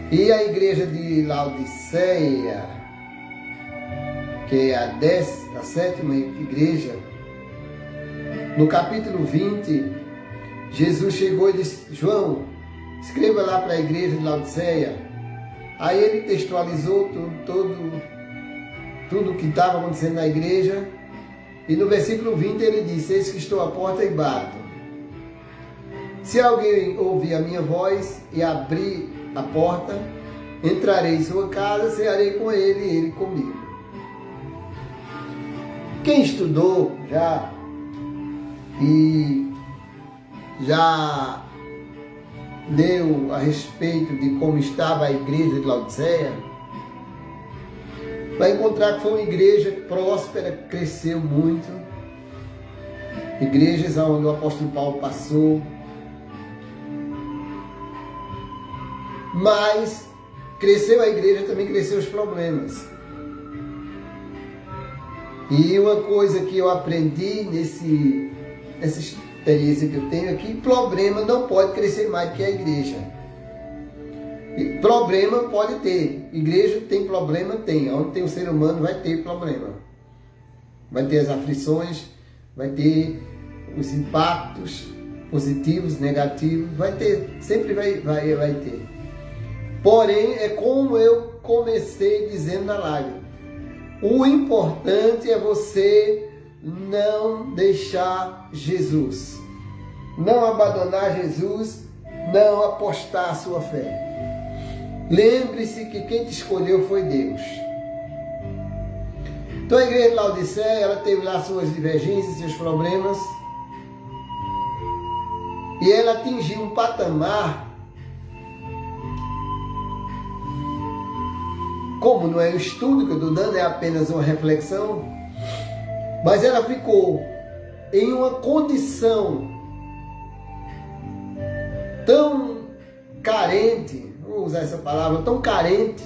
S1: E a igreja de Laodiceia, que é a 7ª igreja, no capítulo 20, Jesus chegou e disse: João, escreva lá para a igreja de Laodiceia. Aí ele textualizou tudo o que estava acontecendo na igreja. E no versículo 20 ele disse: eis que estou à porta e bato. Se alguém ouvir a minha voz e abrir a porta, entrarei em sua casa, cearei com ele e ele comigo. Quem estudou já leu a respeito de como estava a igreja de Laodiceia, vai encontrar que foi uma igreja próspera, cresceu muito. Igrejas onde o apóstolo Paulo passou. Mas cresceu a igreja, também cresceu os problemas. E uma coisa que eu aprendi nessa experiência que eu tenho é que problema não pode crescer mais do que a igreja. E problema pode ter. Igreja tem problema? Tem. Onde tem o ser humano vai ter problema. Vai ter as aflições, vai ter os impactos positivos, negativos, vai ter. Sempre vai ter. Porém, é como eu comecei dizendo na live. O importante é você não deixar Jesus. Não abandonar Jesus, não apostar a sua fé. Lembre-se que quem te escolheu foi Deus. Então a igreja de Laodiceia, ela teve lá suas divergências, seus problemas. E ela atingiu um patamar, como não é um estudo que eu estou dando, é apenas uma reflexão, mas ela ficou em uma condição tão carente, vamos usar essa palavra, tão carente,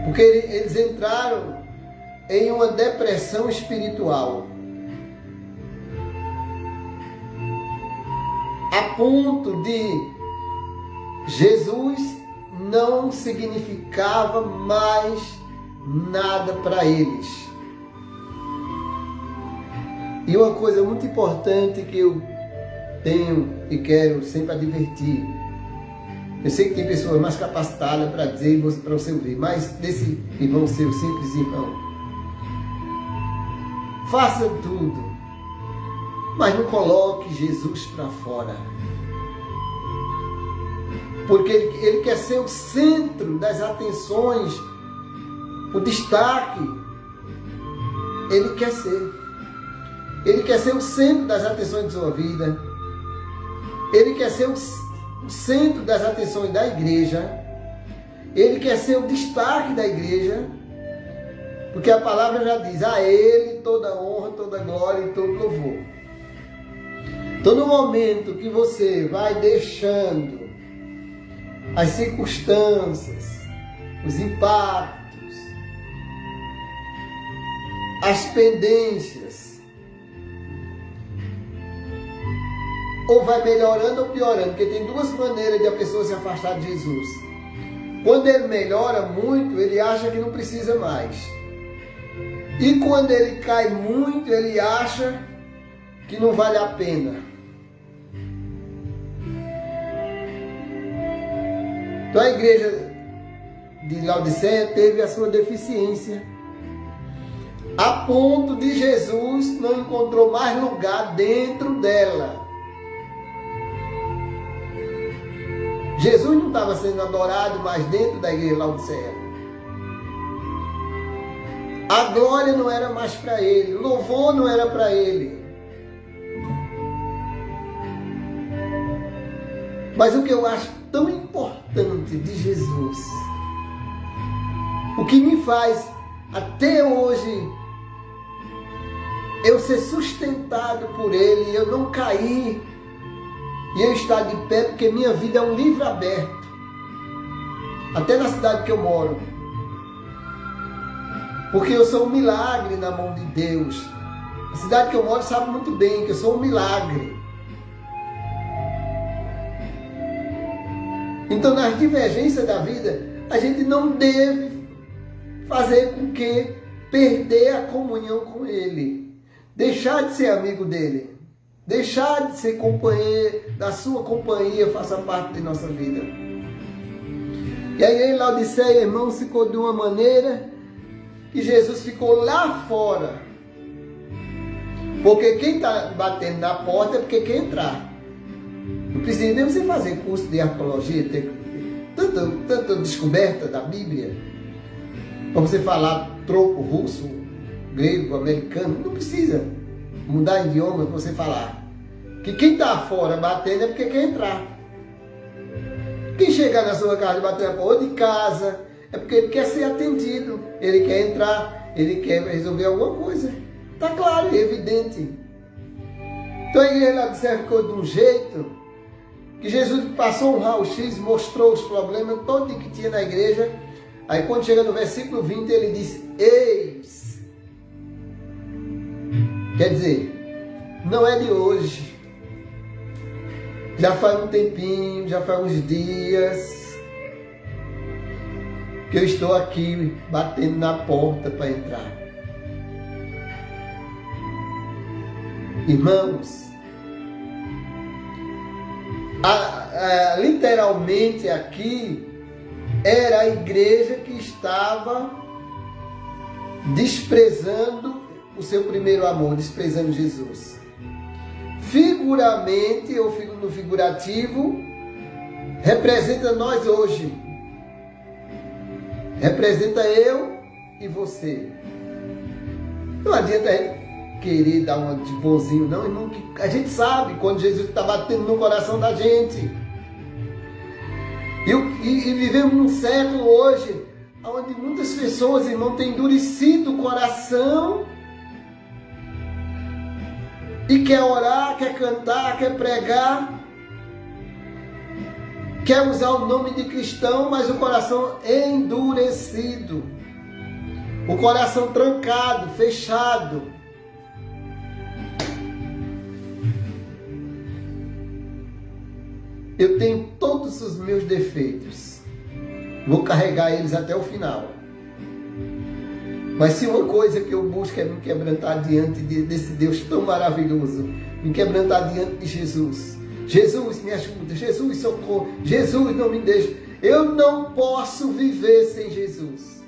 S1: porque eles entraram em uma depressão espiritual, a ponto de Jesus não significava mais nada para eles. E uma coisa muito importante que eu tenho e quero sempre advertir, eu sei que tem pessoas mais capacitadas para dizer, para você ouvir, mas desse irmão seu, simples irmão, faça tudo, mas não coloque Jesus para fora. Porque ele quer ser o centro das atenções, o destaque. Ele quer ser. Ele quer ser o centro das atenções de sua vida. Ele quer ser o centro das atenções da igreja. Ele quer ser o destaque da igreja. Porque a palavra já diz: a Ele toda honra, toda glória e todo louvor. Então, no momento que você vai deixando as circunstâncias, os impactos, as pendências, ou vai melhorando ou piorando, porque tem duas maneiras de a pessoa se afastar de Jesus. Quando ele melhora muito, ele acha que não precisa mais. E quando ele cai muito, ele acha que não vale a pena. Então a igreja de Laodiceia teve a sua deficiência, a ponto de Jesus não encontrou mais lugar dentro dela. Jesus não estava sendo adorado mais dentro da igreja de Laodiceia. A glória não era mais para ele, o louvor não era para ele. Mas o que eu acho tão importante de Jesus, o que me faz até hoje eu ser sustentado por ele, eu não cair e eu estar de pé, porque minha vida é um livro aberto, até na cidade que eu moro, porque eu sou um milagre na mão de Deus. A cidade que eu moro sabe muito bem que eu sou um milagre. Então, nas divergências da vida, a gente não deve fazer com que perder a comunhão com Ele, deixar de ser amigo dele, deixar de ser companheiro, da sua companhia faça parte de nossa vida. E aí em Laodiceia, irmão, ficou de uma maneira que Jesus ficou lá fora. Porque quem está batendo na porta é porque quer entrar. Não precisa nem você fazer curso de arqueologia, ter tanta descoberta da Bíblia, para você falar troco russo, grego, americano. Não precisa mudar idioma para você falar. Que quem está fora batendo é porque quer entrar. Quem chegar na sua casa e bater na porta de casa é porque ele quer ser atendido, ele quer entrar, ele quer resolver alguma coisa. Está claro, é evidente. Então a igreja lá de Laodiceia ficou de um jeito que Jesus passou um raio-x, mostrou os problemas todos que tinha na igreja. Aí quando chega no versículo 20, ele disse: eis. Quer dizer, não é de hoje. Já faz um tempinho, já faz uns dias que eu estou aqui batendo na porta para entrar. Irmãos, literalmente aqui era a igreja que estava desprezando o seu primeiro amor, desprezando Jesus. Figuramente ou no figurativo, representa nós hoje. Representa eu e você. Não adianta a gente querer dar uma de bonzinho, não, irmão. A gente sabe quando Jesus está batendo no coração da gente. E vivemos num século hoje onde muitas pessoas, irmão, têm endurecido o coração e quer orar, quer cantar, quer pregar, quer usar o nome de cristão, mas o coração endurecido, o coração trancado, fechado. Eu tenho todos os meus defeitos, vou carregar eles até o final. Mas se uma coisa que eu busco é me quebrantar diante desse Deus tão maravilhoso, me quebrantar diante de Jesus. Jesus, me ajuda. Jesus, socorro. Jesus, não me deixe. Eu não posso viver sem Jesus.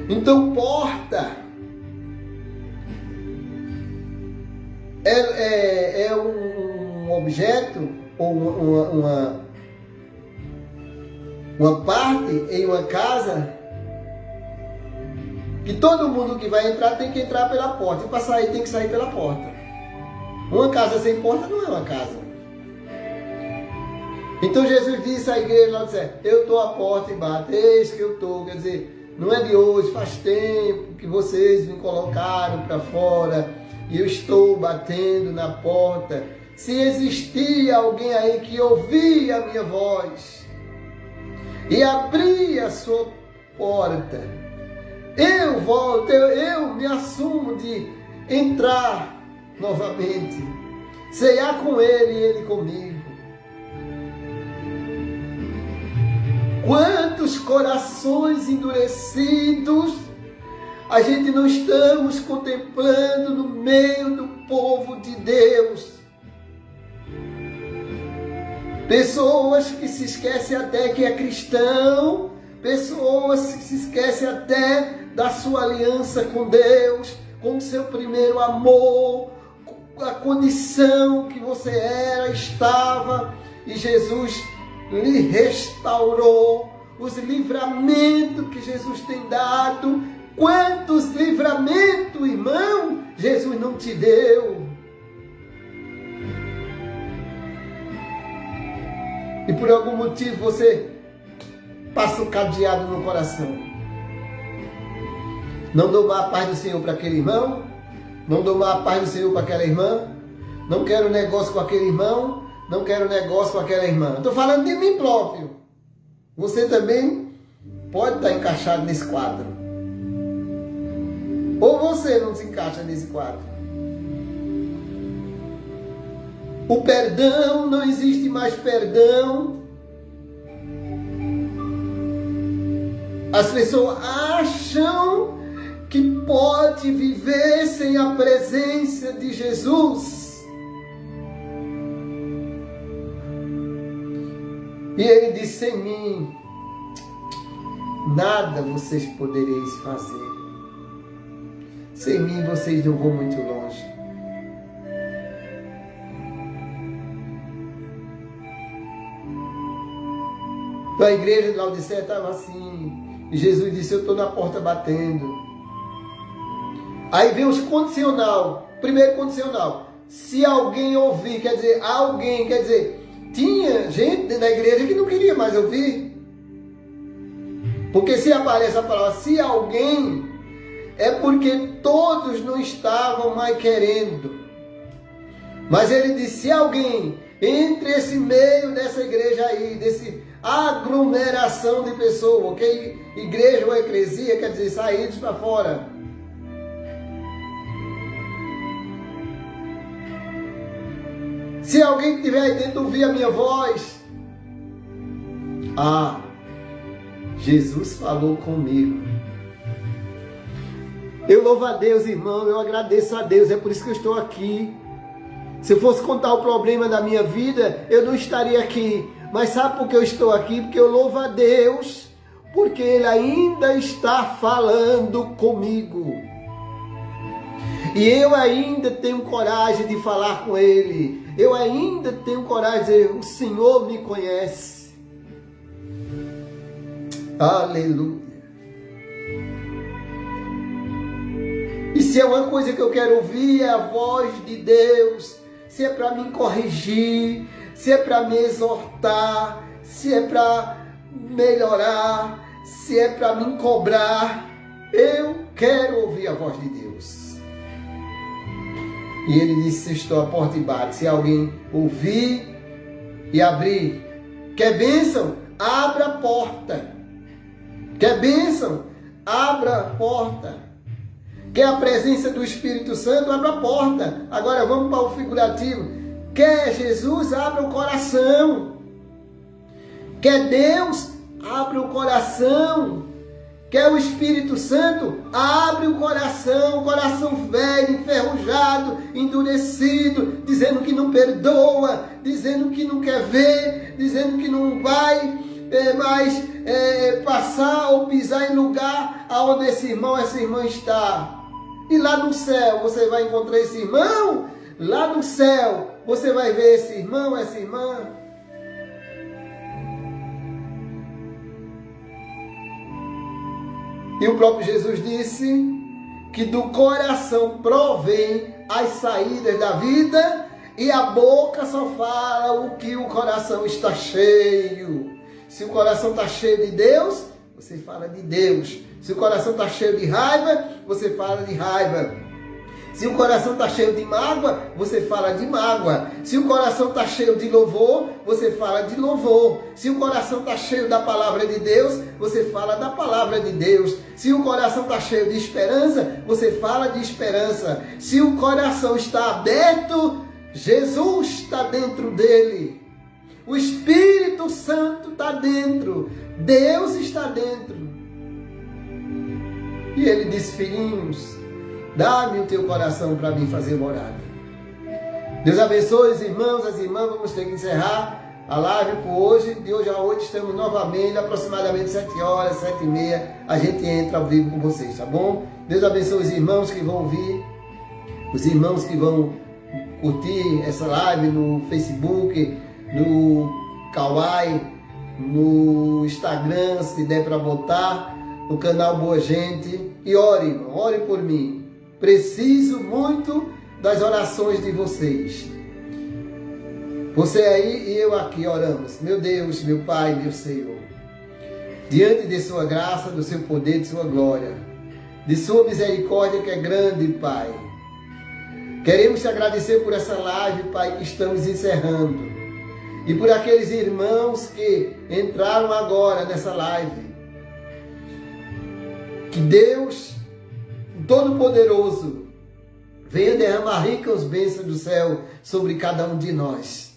S1: Então, porta é um objeto ou uma parte em uma casa que todo mundo que vai entrar tem que entrar pela porta, e para sair tem que sair pela porta. Uma casa sem porta não é uma casa. Então Jesus disse à igreja lá, eu estou à porta e bato, eis que eu estou. Quer dizer, não é de hoje, faz tempo que vocês me colocaram para fora e eu estou batendo na porta. Se existia alguém aí que ouvia a minha voz e abria a sua porta, eu volto, eu me assumo de entrar novamente, ceiar com ele e ele comigo. Quantos corações endurecidos a gente não estamos contemplando no meio do povo de Deus. Pessoas que se esquecem até que é cristão, pessoas que se esquecem até da sua aliança com Deus, com o seu primeiro amor, a condição que você era, estava, e Jesus lhe restaurou, os livramentos que Jesus tem dado. Quantos livramentos, irmão, Jesus não te deu? E por algum motivo você passa um cadeado no coração. Não dou a paz do Senhor para aquele irmão, não dou a paz do Senhor para aquela irmã, não quero negócio com aquele irmão, não quero negócio com aquela irmã. Estou falando de mim próprio. Você também pode estar encaixado nesse quadro. Ou você não se encaixa nesse quadro. O perdão, não existe mais perdão. As pessoas acham que pode viver sem a presença de Jesus. E ele disse: sem mim, nada vocês podereis fazer. Sem mim vocês não vão muito longe. Então a igreja de Laodiceia estava assim. E Jesus disse: eu estou na porta batendo. Aí vem os condicional. Primeiro condicional. Se alguém ouvir, quer dizer, alguém, quer dizer, tinha gente dentro da igreja que não queria mais ouvir. Porque se aparece a palavra se alguém, é porque todos não estavam mais querendo. Mas ele disse: se alguém, entre esse meio dessa igreja aí, desse aglomeração de pessoas, ok? Igreja ou eclesia, quer dizer, saídos para fora. Se alguém que estiver aí dentro ouvir a minha voz, Jesus falou comigo. Eu louvo a Deus, irmão, eu agradeço a Deus, é por isso que eu estou aqui. Se eu fosse contar o problema da minha vida, eu não estaria aqui. Mas sabe por que eu estou aqui? Porque eu louvo a Deus, porque Ele ainda está falando comigo. E eu ainda tenho coragem de falar com Ele. Eu ainda tenho coragem de dizer: o Senhor me conhece. Aleluia. E se é uma coisa que eu quero ouvir, é a voz de Deus. Se é para me corrigir, se é para me exortar, se é para melhorar, se é para me cobrar, eu quero ouvir a voz de Deus. E ele disse: estou à porta e bate. Se alguém ouvir e abrir, quer bênção? Abra a porta. Quer bênção? Abra a porta. Quer a presença do Espírito Santo? Abra a porta. Agora vamos para o figurativo. Quer Jesus? Abra o coração. Quer Deus? Abra o coração. Quer o Espírito Santo? Abre o coração velho, enferrujado, endurecido, dizendo que não perdoa, dizendo que não quer ver, dizendo que não vai mais passar ou pisar em lugar aonde esse irmão, essa irmã está. E lá no céu você vai encontrar esse irmão, lá no céu você vai ver esse irmão, essa irmã. E o próprio Jesus disse que do coração provém as saídas da vida e a boca só fala o que o coração está cheio. Se o coração está cheio de Deus, você fala de Deus. Se o coração está cheio de raiva, você fala de raiva. Se o coração está cheio de mágoa, você fala de mágoa. Se o coração está cheio de louvor, você fala de louvor. Se o coração está cheio da palavra de Deus, você fala da palavra de Deus. Se o coração está cheio de esperança, você fala de esperança. Se o coração está aberto, Jesus está dentro dele. O Espírito Santo está dentro. Deus está dentro. E ele disse: filhinhos, dá-me o teu coração para mim fazer morada. Deus abençoe os irmãos, as irmãs. Vamos ter que encerrar a live por hoje. De hoje a hoje estamos novamente, aproximadamente 7 horas, 7h30. A gente entra ao vivo com vocês, tá bom? Deus abençoe os irmãos que vão ouvir, os irmãos que vão curtir essa live no Facebook, no Kawaii, no Instagram, se der para botar, no canal Boa Gente. E ore, irmão, ore por mim. Preciso muito das orações de vocês. Você aí e eu aqui oramos. Meu Deus, meu Pai, meu Senhor, diante de sua graça, do seu poder, de sua glória, de sua misericórdia que é grande, Pai, queremos te agradecer por essa live, Pai, que estamos encerrando, e por aqueles irmãos que entraram agora nessa live. Que Deus Todo-Poderoso venha derramar ricas bênçãos do céu sobre cada um de nós.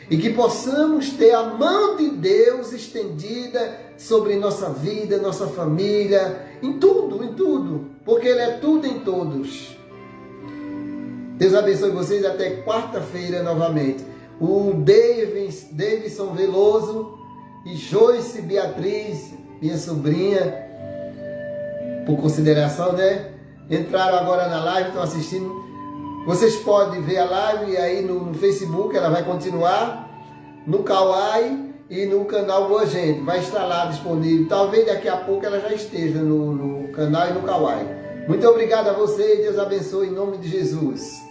S1: E que possamos ter a mão de Deus estendida sobre nossa vida, nossa família, em tudo, porque Ele é tudo em todos. Deus abençoe vocês até quarta-feira novamente. O Davidson Veloso e Joyce Beatriz, minha sobrinha, por consideração, né? Entraram agora na live, estão assistindo. Vocês podem ver a live aí no Facebook, ela vai continuar, no Kawaii e no canal Boa Gente. Vai estar lá disponível. Talvez daqui a pouco ela já esteja no canal e no Kawaii. Muito obrigado a vocês, Deus abençoe em nome de Jesus.